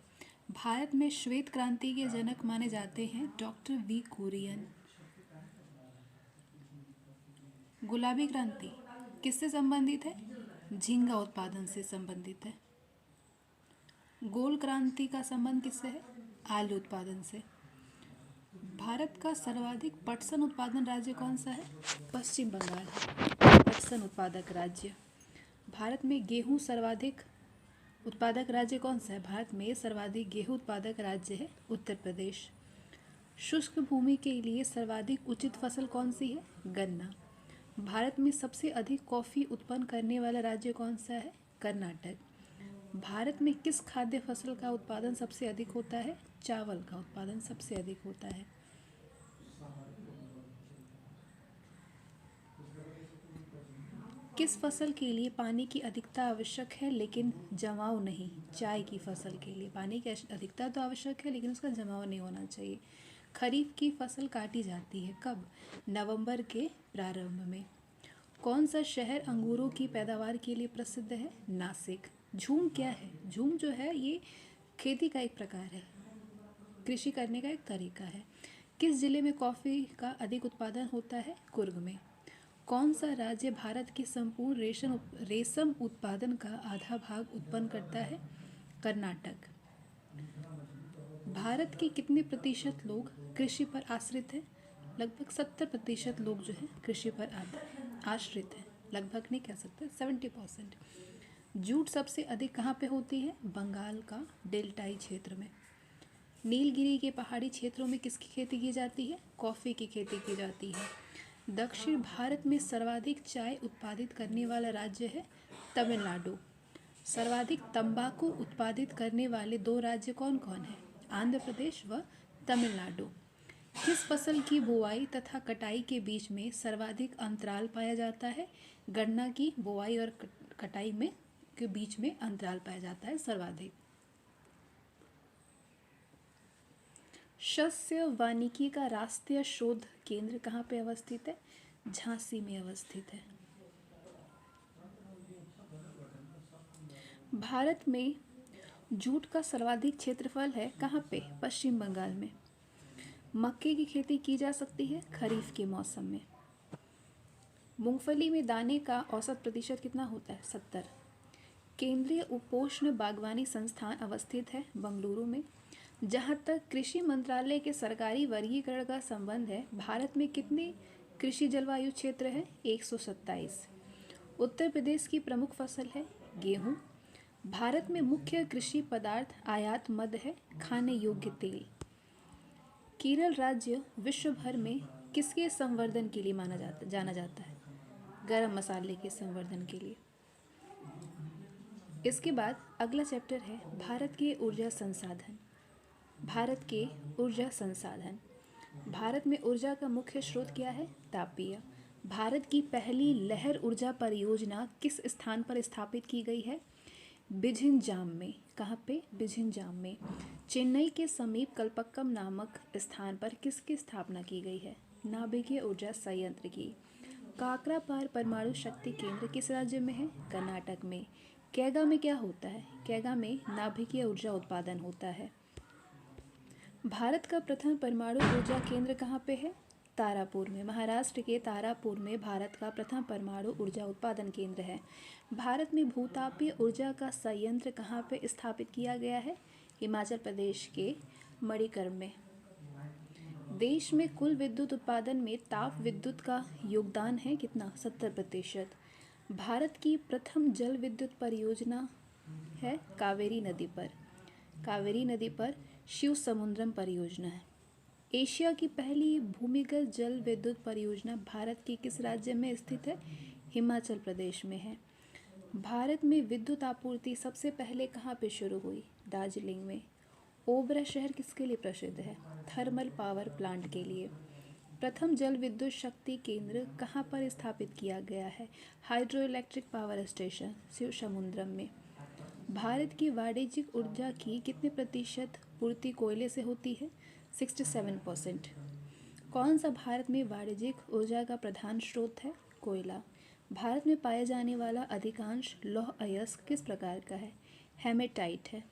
भारत में श्वेत क्रांति के जनक माने जाते हैं डॉक्टर वी कुरियन। गुलाबी क्रांति किससे संबंधित है? झींगा उत्पादन से संबंधित है। गोल क्रांति का संबंध किससे है? आलू उत्पादन से। भारत का सर्वाधिक पटसन उत्पादन राज्य कौन सा है? पश्चिम बंगाल है पटसन उत्पादक राज्य। भारत में गेहूं सर्वाधिक उत्पादक राज्य कौन सा है? भारत में सर्वाधिक गेहूं उत्पादक राज्य है उत्तर प्रदेश। शुष्क भूमि के लिए सर्वाधिक उचित फसल कौन सी है? गन्ना। भारत में सबसे अधिक कॉफ़ी उत्पन्न करने वाला राज्य कौन सा है? कर्नाटक। भारत में किस खाद्य फसल का उत्पादन सबसे अधिक होता है? चावल का उत्पादन सबसे अधिक होता है। किस फसल के लिए पानी की अधिकता आवश्यक है लेकिन जमाव नहीं? चाय की फसल के लिए पानी की अधिकता तो आवश्यक है लेकिन उसका जमाव नहीं होना चाहिए। खरीफ की फसल काटी जाती है कब? नवंबर के प्रारंभ में। कौन सा शहर अंगूरों की पैदावार के लिए प्रसिद्ध है? नासिक। झूम क्या है? झूम जो है ये खेती का एक प्रकार है, कृषि करने का एक तरीका है। किस जिले में कॉफ़ी का अधिक उत्पादन होता है? कुर्ग में। कौन सा राज्य भारत के संपूर्ण रेशम उत्पादन का आधा भाग उत्पन्न करता है? कर्नाटक। भारत के कितने प्रतिशत लोग कृषि पर आश्रित हैं? लगभग 70% लोग जो हैं कृषि पर आश्रित हैं। लगभग नहीं कह सकते, 70%। जूट सबसे अधिक कहाँ पे होती है? बंगाल का डेल्टाई क्षेत्र में। नीलगिरी के पहाड़ी क्षेत्रों में किसकी खेती की जाती है? कॉफ़ी की खेती की जाती है। दक्षिण भारत में सर्वाधिक चाय उत्पादित करने वाला राज्य है तमिलनाडु। सर्वाधिक तंबाकू उत्पादित करने वाले 2 राज्य कौन कौन हैं? आंध्र प्रदेश व तमिलनाडु। किस फसल की बुआई तथा कटाई के बीच में सर्वाधिक अंतराल पाया जाता है? गन्ना की बुआई और कटाई में के बीच में अंतराल पाया जाता है सर्वाधिक। शस्य वानिकी का राष्ट्रीय शोध केंद्र कहाँ पे अवस्थित है? झांसी में अवस्थित है। भारत में जूट का सर्वाधिक क्षेत्रफल है कहाँ पे? पश्चिम बंगाल में। मक्के की खेती की जा सकती है खरीफ के मौसम में। मूंगफली में दाने का औसत प्रतिशत कितना होता है? 70। केंद्रीय उपोष्ण बागवानी संस्थान अवस्थित है बेंगलुरु में। जहाँ तक कृषि मंत्रालय के सरकारी वर्गीकरण का संबंध है, भारत में कितने कृषि जलवायु क्षेत्र है? 127। उत्तर प्रदेश की प्रमुख फसल है गेहूँ। भारत में मुख्य कृषि पदार्थ आयात मद है, खाने योग्य तेल। केरल राज्य विश्व भर में किसके संवर्धन के लिए जाना जाता है? गरम मसाले के संवर्धन के लिए। इसके बाद अगला चैप्टर है भारत के ऊर्जा संसाधन। भारत के ऊर्जा संसाधन। भारत में ऊर्जा का मुख्य स्रोत क्या है? तापीय। भारत की पहली लहर ऊर्जा परियोजना किस स्थान पर स्थापित की गई है? बिझिंजाम में। कहाँ पे? बिझिंजाम में। चेन्नई के समीप कल्पक्कम नामक स्थान पर किसकी स्थापना की गई है? नाभिकीय ऊर्जा संयंत्र की। काकरापार परमाणु शक्ति केंद्र किस राज्य में है? कर्नाटक में। कैगा में क्या होता है? कैगा में नाभिकीय ऊर्जा उत्पादन होता है। भारत का प्रथम परमाणु ऊर्जा केंद्र कहाँ पे है? तारापुर में। महाराष्ट्र के तारापुर में भारत का प्रथम परमाणु ऊर्जा उत्पादन केंद्र है। भारत में भूतापीय ऊर्जा का संयंत्र कहाँ पे स्थापित किया गया है? हिमाचल प्रदेश के मणिकर्ण में। देश में कुल विद्युत उत्पादन में ताप विद्युत का योगदान है कितना? 70%। भारत की प्रथम जल विद्युत परियोजना है कावेरी नदी पर। कावेरी नदी पर शिव समुद्रम परियोजना है। एशिया की पहली भूमिगत जल विद्युत परियोजना भारत के किस राज्य में स्थित है? हिमाचल प्रदेश में है। भारत में विद्युत आपूर्ति सबसे पहले कहाँ पे शुरू हुई? दार्जिलिंग में। ओबरा शहर किसके लिए प्रसिद्ध है? थर्मल पावर प्लांट के लिए। प्रथम जल विद्युत शक्ति केंद्र कहाँ पर स्थापित किया गया है? Hydro electric power station Shiva Samudram में। भारत की वाणिज्यिक ऊर्जा की कितने प्रतिशत पूर्ति कोयले से होती है? 67%। कौन सा भारत में वाणिज्यिक ऊर्जा का प्रधान स्रोत है? कोयला। भारत में पाया जाने वाला अधिकांश लौह अयस्क किस प्रकार का है? हेमेटाइट है।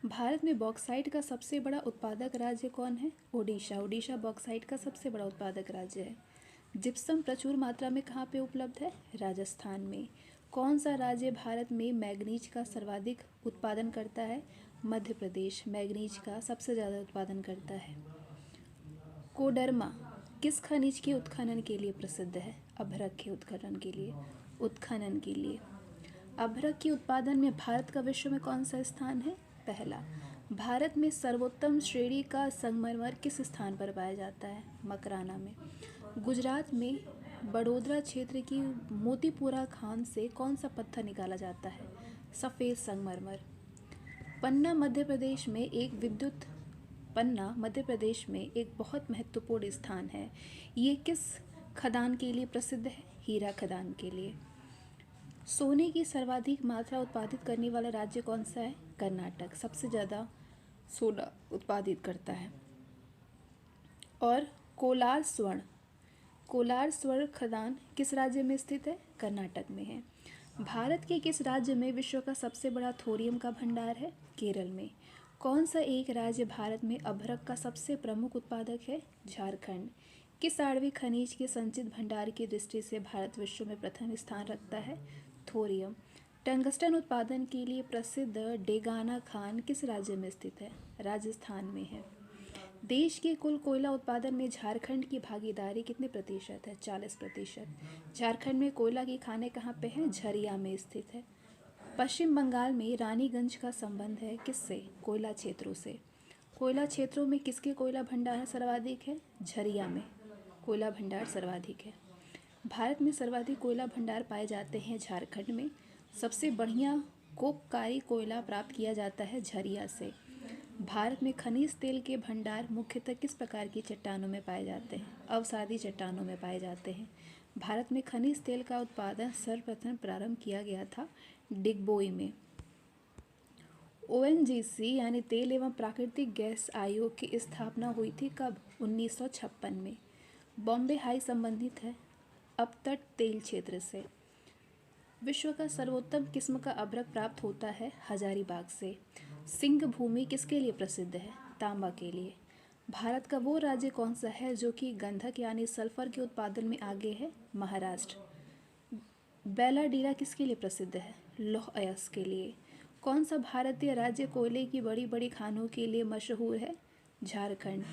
भारत में बॉक्साइट का सबसे बड़ा उत्पादक राज्य कौन है? ओडिशा। ओडिशा बॉक्साइट का सबसे बड़ा उत्पादक राज्य है। जिप्सम प्रचुर मात्रा में कहाँ पे उपलब्ध है? राजस्थान में। कौन सा राज्य भारत में मैग्नीज का सर्वाधिक उत्पादन करता है? मध्य प्रदेश मैग्नीज का सबसे ज़्यादा उत्पादन करता है। कोडरमा किस खनिज के उत्खनन के लिए प्रसिद्ध है? अभ्रक के उत्खनन के लिए। उत्खनन के लिए। अभ्रक के उत्पादन में भारत का विश्व में कौन सा स्थान है? पहला। भारत में सर्वोत्तम श्रेणी का संगमरमर किस स्थान पर पाया जाता है? मकराना में। गुजरात में बड़ोदरा क्षेत्र की मोतीपुरा खान से कौन सा पत्थर निकाला जाता है? सफ़ेद संगमरमर। पन्ना मध्य प्रदेश में एक बहुत महत्वपूर्ण स्थान है। ये किस खदान के लिए प्रसिद्ध है? हीरा खदान के लिए। सोने की सर्वाधिक मात्रा उत्पादित करने वाला राज्य कौन सा है? कर्नाटक सबसे ज़्यादा सोना उत्पादित करता है। और कोलार स्वर्ण खदान किस राज्य में स्थित है? कर्नाटक में है। भारत के किस राज्य में विश्व का सबसे बड़ा थोरियम का भंडार है? केरल में। कौन सा एक राज्य भारत में अभ्रक का सबसे प्रमुख उत्पादक है? झारखंड। किस आणविक खनिज के संचित भंडार की दृष्टि से भारत विश्व में प्रथम स्थान रखता है? थोरियम। टंगस्टन उत्पादन के लिए प्रसिद्ध डेगाना खान किस राज्य में स्थित है? राजस्थान में है। देश के कुल कोयला उत्पादन में झारखंड की भागीदारी कितने प्रतिशत है? 40%। झारखंड में कोयला की खानें कहाँ पे हैं? झरिया में स्थित है। पश्चिम बंगाल में रानीगंज का संबंध है किससे? कोयला क्षेत्रों से। कोयला क्षेत्रों में किसके कोयला भंडार सर्वाधिक है? झरिया में कोयला भंडार सर्वाधिक है। भारत में सर्वाधिक कोयला भंडार पाए जाते हैं झारखंड में। सबसे बढ़िया कोपकारी कोयला प्राप्त किया जाता है झरिया से। भारत में खनिज तेल के भंडार मुख्यतः किस प्रकार की चट्टानों में पाए जाते हैं? अवसादी चट्टानों में पाए जाते हैं। भारत में खनिज तेल का उत्पादन सर्वप्रथम प्रारंभ किया गया था डिगबोई में। ओएनजीसी यानी तेल एवं प्राकृतिक गैस आयोग की स्थापना हुई थी कब? 1956 में। बॉम्बे हाई संबंधित है अपतट तेल क्षेत्र से। विश्व का सर्वोत्तम किस्म का अभ्रक प्राप्त होता है हजारीबाग से। सिंह भूमि किसके लिए प्रसिद्ध है? तांबा के लिए। भारत का वो राज्य कौन सा है जो कि गंधक यानी सल्फर के उत्पादन में आगे है? महाराष्ट्र। बैलाडीला किसके लिए प्रसिद्ध है? लौह अयस्क के लिए। कौन सा भारतीय राज्य कोयले की बड़ी बड़ी खानों के लिए मशहूर है? झारखंड।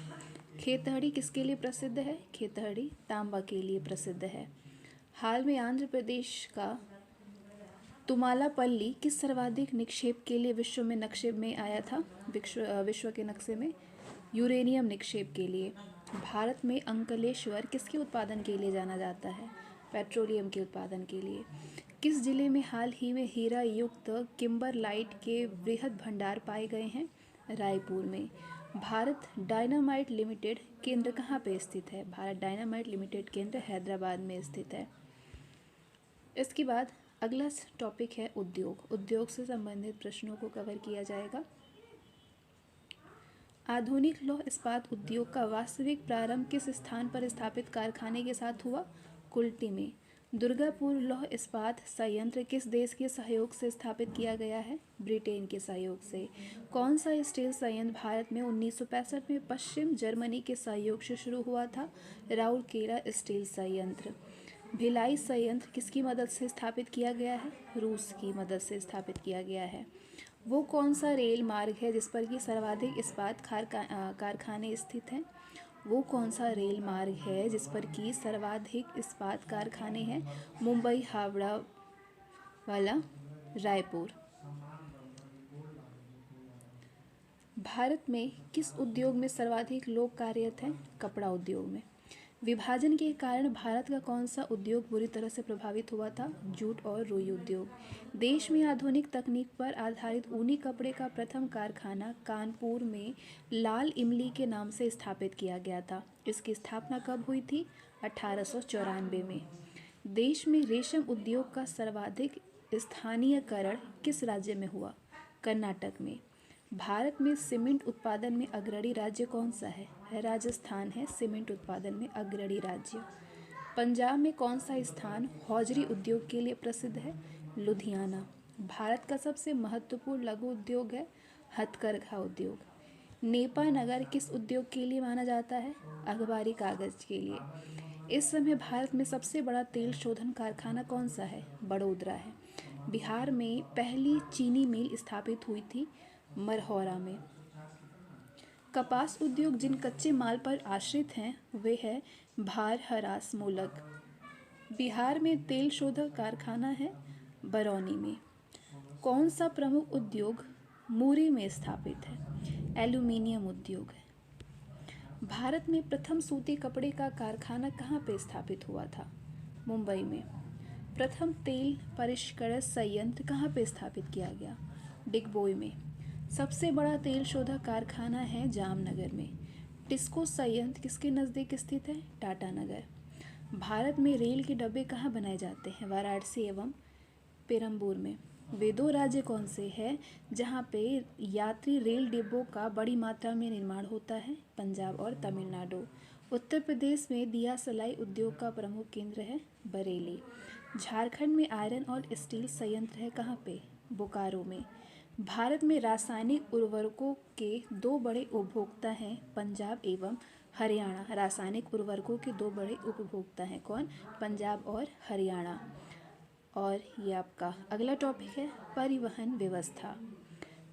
खेतहड़ी किसके लिए प्रसिद्ध है? खेतहड़ी तांबा के लिए प्रसिद्ध है। हाल में आंध्र प्रदेश का तुमालापल्ली किस सर्वाधिक निक्षेप के लिए विश्व में नक्शे में आया था? विश्व के नक्शे में यूरेनियम निक्षेप के लिए। भारत में अंकलेश्वर किसके उत्पादन के लिए जाना जाता है? पेट्रोलियम के उत्पादन के लिए। किस जिले में हाल ही में हीरा युक्त किम्बरलाइट के वृहद भंडार पाए गए हैं? रायपुर में। भारत डायनामाइट लिमिटेड केंद्र कहाँ पे स्थित है? भारत डायनामाइट लिमिटेड केंद्र हैदराबाद में स्थित है। इसके बाद अगला टॉपिक है उद्योग। उद्योग से संबंधित प्रश्नों को कवर किया जाएगा। आधुनिक लौह इस्पात उद्योग का वास्तविक प्रारंभ किस स्थान पर स्थापित कारखाने के साथ हुआ? कुल्टी में। दुर्गापुर लौह इस्पात संयंत्र किस देश के सहयोग से स्थापित किया गया है? ब्रिटेन के सहयोग से। कौन सा स्टील संयंत्र भारत में 1965 में पश्चिम जर्मनी के सहयोग से शुरू हुआ था? राउरकेला स्टील संयंत्र। भिलाई संयंत्र किसकी मदद से स्थापित किया गया है? रूस की मदद से स्थापित किया गया है। वो कौन सा रेल मार्ग है जिस पर कि सर्वाधिक इस्पात कारखाने स्थित हैं? वो कौन सा रेल मार्ग है जिस पर कि सर्वाधिक इस्पात कारखाने हैं? मुंबई हावड़ा वाला रायपुर। भारत में किस उद्योग में सर्वाधिक लोग कार्यरत हैं? कपड़ा उद्योग में। विभाजन के कारण भारत का कौन सा उद्योग बुरी तरह से प्रभावित हुआ था? जूट और रुई उद्योग। देश में आधुनिक तकनीक पर आधारित ऊनी कपड़े का प्रथम कारखाना कानपुर में लाल इमली के नाम से स्थापित किया गया था। इसकी स्थापना कब हुई थी? 1894 में। देश में रेशम उद्योग का सर्वाधिक स्थानीयकरण किस राज्य में हुआ? कर्नाटक में। भारत में सीमेंट उत्पादन में अग्रणी राज्य कौन सा है? राजस्थान है सीमेंट उत्पादन में अग्रणी राज्य। पंजाब में कौन सा स्थान हौजरी उद्योग के लिए प्रसिद्ध है? लुधियाना। भारत का सबसे महत्वपूर्ण लघु उद्योग है हथकरघा उद्योग। नेपा नगर किस उद्योग के लिए माना जाता है? अखबारी कागज के लिए। इस समय भारत में सबसे बड़ा तेल शोधन कारखाना कौन सा है? बड़ोदरा है। बिहार में पहली चीनी मिल स्थापित हुई थी मरहौरा में। कपास उद्योग जिन कच्चे माल पर आश्रित हैं वे है भार हरास मूलक। बिहार में तेल शोधक कारखाना है बरौनी में। कौन सा प्रमुख उद्योग मुरी में स्थापित है? एल्यूमीनियम उद्योग है। भारत में प्रथम सूती कपड़े का कारखाना कहाँ पे स्थापित हुआ था? मुंबई में। प्रथम तेल परिष्करण संयंत्र कहाँ पे स्थापित किया गया? डिगबोई में। सबसे बड़ा तेल शोधक कारखाना है जामनगर में। टिस्को संयंत्र किसके नज़दीक स्थित है? टाटानगर। भारत में रेल के डब्बे कहाँ बनाए जाते हैं? वाराणसी एवं पेरम्बूर में। वे दो राज्य कौन से हैं जहाँ पे यात्री रेल डिब्बों का बड़ी मात्रा में निर्माण होता है? पंजाब और तमिलनाडु। उत्तर प्रदेश में दिया सलाई उद्योग का प्रमुख केंद्र है बरेली। झारखंड में आयरन और स्टील संयंत्र है कहाँ पे? बोकारो में। भारत में रासायनिक उर्वरकों के दो बड़े उपभोक्ता हैं पंजाब एवं हरियाणा। रासायनिक उर्वरकों के दो बड़े उपभोक्ता हैं कौन? पंजाब और हरियाणा। और ये आपका अगला टॉपिक है परिवहन व्यवस्था।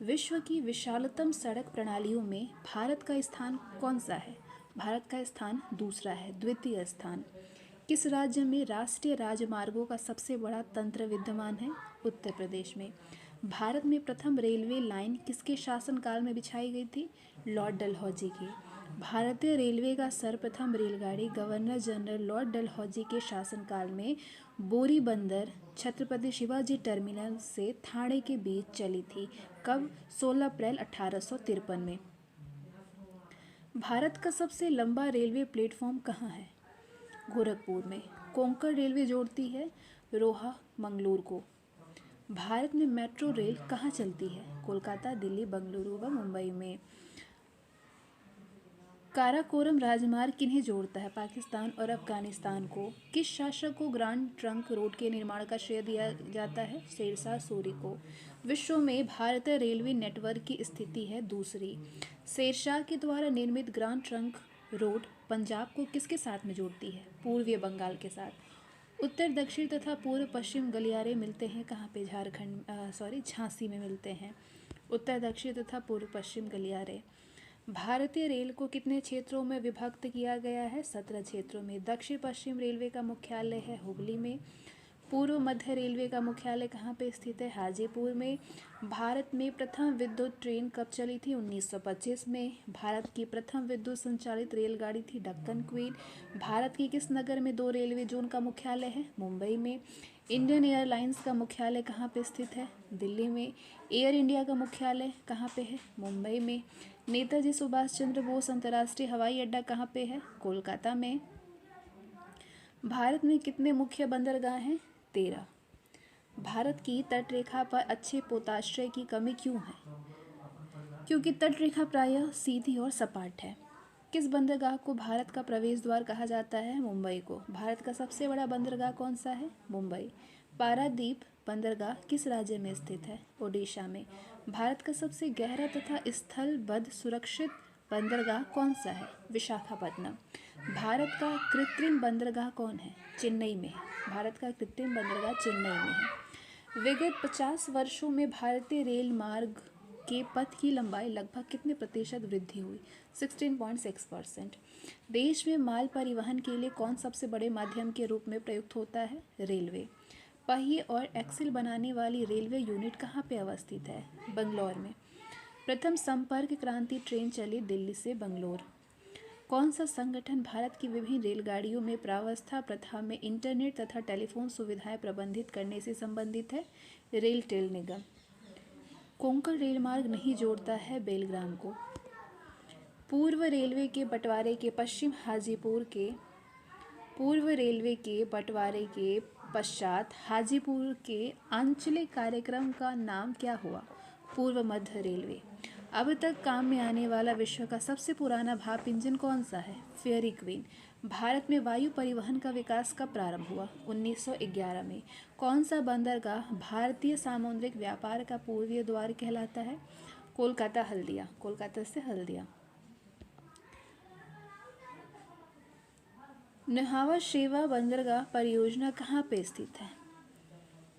विश्व की विशालतम सड़क प्रणालियों में भारत का स्थान कौन सा है? भारत का स्थान दूसरा है, द्वितीय स्थान। किस राज्य में राष्ट्रीय राजमार्गों का सबसे बड़ा तंत्र विद्यमान है? उत्तर प्रदेश में। भारत में प्रथम रेलवे लाइन किसके शासनकाल में बिछाई गई थी? लॉर्ड डलहौजी की। भारतीय रेलवे का सर्वप्रथम रेलगाड़ी गवर्नर जनरल लॉर्ड डलहौजी के शासनकाल में बोरी बंदर छत्रपति शिवाजी टर्मिनल से ठाणे के बीच चली थी। कब? 16 अप्रैल 1853 में। भारत का सबसे लंबा रेलवे प्लेटफॉर्म कहाँ है? गोरखपुर में। कोंकण रेलवे जोड़ती है रोहा मंगलूर को। भारत में मेट्रो रेल कहाँ चलती है? कोलकाता, दिल्ली, बेंगलुरु व मुंबई में। काराकोरम राजमार्ग किन्हें जोड़ता है? पाकिस्तान और अफगानिस्तान को। किस शासक को ग्रांड ट्रंक रोड के निर्माण का श्रेय दिया जाता है? शेरशाह सूरी को। विश्व में भारतीय रेलवे नेटवर्क की स्थिति है दूसरी। शेरशाह के द्वारा निर्मित ग्रांड ट्रंक रोड पंजाब को किसके साथ में जोड़ती है? पूर्वी बंगाल के साथ। उत्तर दक्षिण तथा पूर्व पश्चिम गलियारे मिलते हैं कहाँ पे? झांसी में मिलते हैं। उत्तर दक्षिण तथा पूर्व पश्चिम गलियारे। भारतीय रेल को कितने क्षेत्रों में विभक्त किया गया है? 17 क्षेत्रों में। दक्षिण पश्चिम रेलवे का मुख्यालय है हुगली में। पूर्व मध्य रेलवे का मुख्यालय कहाँ पे स्थित है? हाजीपुर में। भारत में प्रथम विद्युत ट्रेन कब चली थी? 1925 में। भारत की प्रथम विद्युत संचालित रेलगाड़ी थी डक्कन क्वीन। भारत के किस नगर में 2 रेलवे जोन का मुख्यालय है? मुंबई में। इंडियन एयरलाइंस का मुख्यालय कहाँ पे स्थित है? दिल्ली में। एयर इंडिया का मुख्यालय कहाँ पे है? मुंबई में। नेताजी सुभाष चंद्र बोस अंतर्राष्ट्रीय हवाई अड्डा कहाँ पे है? कोलकाता में। भारत में कितने मुख्य बंदरगाह हैं? 13। भारत की तटरेखा पर अच्छे पोताश्रय की कमी क्यों है? क्योंकि तटरेखा प्रायः सीधी और सपाट है। किस बंदरगाह को भारत का प्रवेश द्वार कहा जाता है? मुंबई को। भारत का सबसे बड़ा बंदरगाह कौन सा है? मुंबई। पारादीप बंदरगाह किस राज्य में स्थित है? ओडिशा में। भारत का सबसे गहरा तथा स्थलबद्ध सुरक्षित बंदरगाह कौन सा है? विशाखापट्टनम। भारत का कृत्रिम बंदरगाह कौन है? चेन्नई में है। भारत का कृत्रिम बंदरगाह चेन्नई में है। विगत 50 वर्षों में भारतीय रेल मार्ग के पथ की लंबाई लगभग कितने प्रतिशत वृद्धि हुई? 16.6%। देश में माल परिवहन के लिए कौन सबसे बड़े माध्यम के रूप में प्रयुक्त होता है? रेलवे। पहिए और एक्सिल बनाने वाली रेलवे यूनिट कहाँ पे अवस्थित है? बंगलौर में। प्रथम संपर्क क्रांति ट्रेन चली दिल्ली से बंगलोर। कौन सा संगठन भारत की विभिन्न रेलगाड़ियों में प्रावस्था प्रथा में इंटरनेट तथा टेलीफोन सुविधाएं प्रबंधित करने से संबंधित है? रेल टेल निगम। कोंकण रेलमार्ग नहीं जोड़ता है बेलग्राम को। पूर्व रेलवे के बंटवारे के पश्चिम हाजीपुर के पश्चात हाजीपुर के आंचलिक कार्यक्रम का नाम क्या हुआ? पूर्व मध्य रेलवे। अब तक काम में आने वाला विश्व का सबसे पुराना भाप इंजन कौन सा है? Fairy queen. भारत में वायु परिवहन का विकास कब प्रारंभ हुआ? 1911 में। कौन सा बंदरगाह भारतीय सामुद्रिक व्यापार का पूर्वीय द्वार कहलाता है? कोलकाता हल्दिया। कोलकाता से हल्दिया। न्हावा शेवा बंदरगाह परियोजना कहाँ पे स्थित है?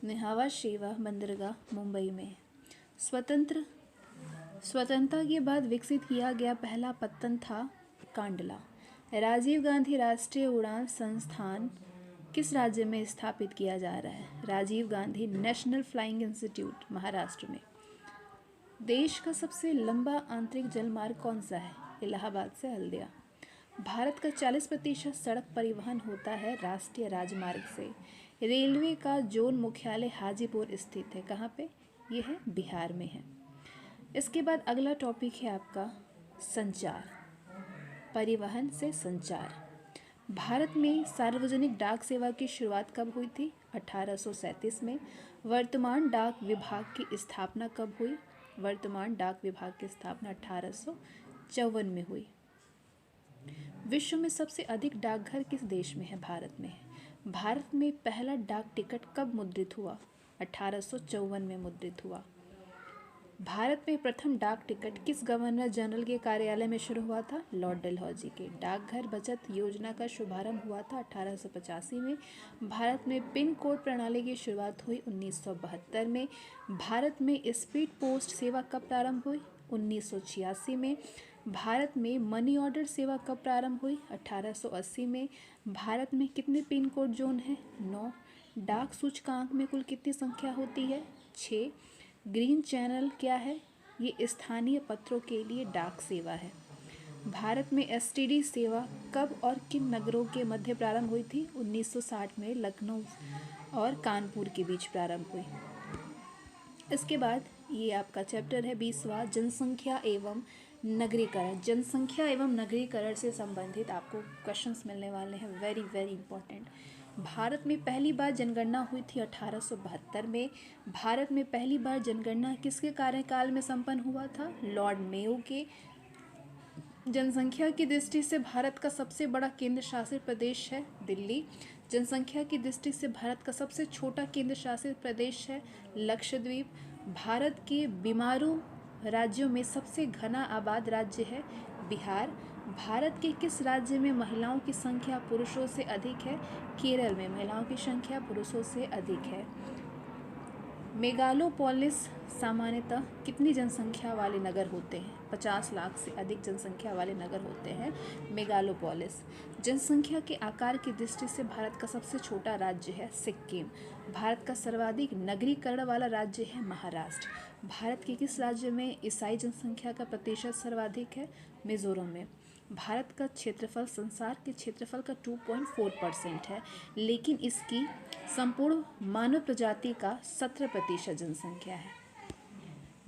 न्हावा शेवा बंदरगाह मुंबई में। स्वतंत्रता के बाद विकसित किया गया पहला पत्तन था कांडला। राजीव गांधी राष्ट्रीय उड़ान संस्थान किस राज्य में स्थापित किया जा रहा है? Rajiv Gandhi national flying institute Maharashtra में। देश का सबसे लंबा आंतरिक जलमार्ग कौन सा है? इलाहाबाद से हल्दिया। भारत का 40% सड़क परिवहन होता है राष्ट्रीय राजमार्ग से। रेलवे का जोन मुख्यालय हाजीपुर स्थित है। कहाँ पे? ये है बिहार में है। इसके बाद अगला टॉपिक है आपका संचार। परिवहन से संचार। भारत में सार्वजनिक डाक सेवा की शुरुआत कब हुई थी? 1837 में। वर्तमान डाक विभाग की स्थापना कब हुई? वर्तमान डाक विभाग की स्थापना 1854 में हुई। विश्व में सबसे अधिक डाकघर किस देश में है? भारत में है। भारत में पहला डाक टिकट कब मुद्रित हुआ? 1854 में मुद्रित हुआ। भारत में प्रथम डाक टिकट किस गवर्नर जनरल के कार्यालय में शुरू हुआ था? लॉर्ड डलहौजी के। डाकघर बचत योजना का शुभारंभ हुआ था 1885 में। भारत में पिन कोड प्रणाली की शुरुआत हुई 1972 में। भारत में स्पीड पोस्ट सेवा कब प्रारंभ हुई? 1986 में। भारत में मनी ऑर्डर सेवा कब प्रारंभ हुई? 1880 में। भारत में कितने पिन कोड जोन हैं? 9। डाक सूचकांक में कुल कितनी संख्या होती है? 6। ग्रीन चैनल क्या है? ये स्थानीय पत्रों के लिए डाक सेवा है। भारत में एसटीडी सेवा कब और किन नगरों के मध्य प्रारंभ हुई थी? 1960 में लखनऊ और कानपुर के बीच प्रारंभ हुई। इसके बाद ये आपका चैप्टर है 20वां जनसंख्या एवं नगरीकरण। जनसंख्या एवं नगरीकरण से संबंधित आपको क्वेश्चंस मिलने वाले हैं, वेरी वेरी इंपॉर्टेंट। भारत में पहली बार जनगणना हुई थी 1872 में। भारत में पहली बार जनगणना किसके कार्यकाल में संपन्न हुआ था? लॉर्ड मेयो के। जनसंख्या की दृष्टि से भारत का सबसे बड़ा केंद्र शासित प्रदेश है दिल्ली। जनसंख्या की दृष्टि से भारत का सबसे छोटा केंद्र शासित प्रदेश है लक्षद्वीप। भारत के बीमारू राज्यों में सबसे घना आबाद राज्य है बिहार। भारत के किस राज्य में महिलाओं की संख्या पुरुषों से अधिक है? केरल में महिलाओं की संख्या पुरुषों से अधिक है। मेगालोपोलिस सामान्यतः कितनी जनसंख्या वाले नगर होते हैं? 50 लाख से अधिक जनसंख्या वाले नगर होते हैं मेगालोपोलिस। जनसंख्या के आकार की दृष्टि से भारत का सबसे छोटा राज्य है सिक्किम। भारत का सर्वाधिक नगरीकरण वाला राज्य है महाराष्ट्र। भारत के किस राज्य में ईसाई जनसंख्या का प्रतिशत सर्वाधिक है? मिजोरम में। भारत का क्षेत्रफल संसार के क्षेत्रफल का 2.4% है, लेकिन इसकी संपूर्ण मानव प्रजाति का 17% जनसंख्या है।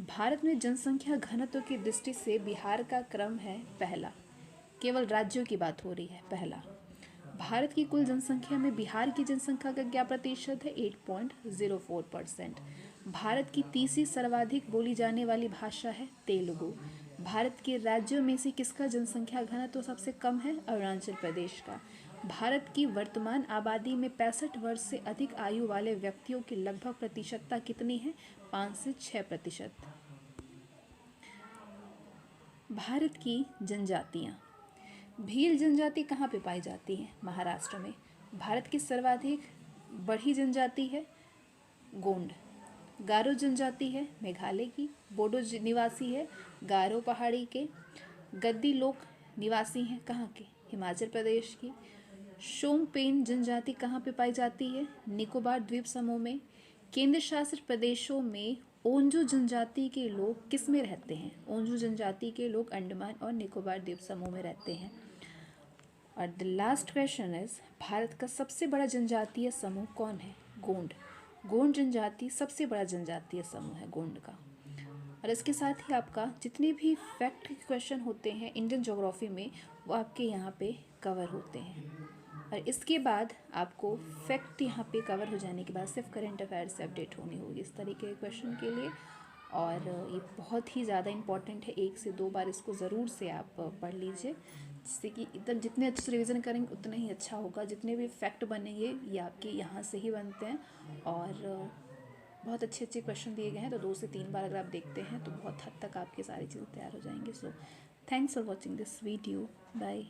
भारत में जनसंख्या घनत्व की दृष्टि से बिहार का क्रम है पहला। केवल राज्यों की बात हो रही है। पहला, भारत की कुल जनसंख्या में बिहार की जनसंख्या का क्या प्रतिशत है? 8.04%। भारत की तीसरी सर्वाधिक बोली जाने वाली भाषा है तेलुगु। भारत के राज्यों में से किसका जनसंख्या घनत्व सबसे कम है? अरुणाचल प्रदेश का। भारत की वर्तमान आबादी में 65 वर्ष से अधिक आयु वाले व्यक्तियों की लगभग प्रतिशतता कितनी है? 5 से 6%। भारत की जनजातियाँ। भील जनजाति कहाँ पे पाई जाती है? महाराष्ट्र में। भारत की सर्वाधिक बड़ी जनजाति है गोंड। गारो जनजाति है मेघालय की। बोडो निवासी है गारो पहाड़ी के। गद्दी लोग निवासी हैं कहाँ के? हिमाचल प्रदेश की। शोंगपेन जनजाति कहाँ पे पाई जाती है? निकोबार द्वीप समूह में। केंद्र शासित प्रदेशों में ओंजू जनजाति के लोग किस में रहते हैं? ओंजू जनजाति के लोग अंडमान और निकोबार द्वीप समूह में रहते हैं। और the last question is, Bharat का सबसे बड़ा जनजातीय समूह कौन है? गोंड। गोंड जनजाति सबसे बड़ा जनजातीय समूह है गोंड का। और इसके साथ ही आपका जितने भी फैक्ट के क्वेश्चन होते हैं इंडियन ज्योग्राफी में वो आपके यहाँ पे कवर होते हैं। और इसके बाद आपको फैक्ट यहाँ पे कवर हो जाने के बाद सिर्फ करंट अफेयर से अपडेट होनी होगी इस तरीके के क्वेश्चन के लिए। और ये बहुत ही ज़्यादा इम्पॉर्टेंट है, 1 से 2 बार इसको ज़रूर से आप पढ़ लीजिए, जिससे कि एकदम जितने अच्छे से रिवीजन करेंगे उतना ही अच्छा होगा। जितने भी फैक्ट बनेंगे ये आपके यहाँ से ही बनते हैं और बहुत अच्छे अच्छे क्वेश्चन दिए गए हैं, तो 2 से 3 बार अगर आप देखते हैं तो बहुत हद तक आपकी सारी चीज़ें तैयार हो जाएंगी। So thanks for watching this video. Bye.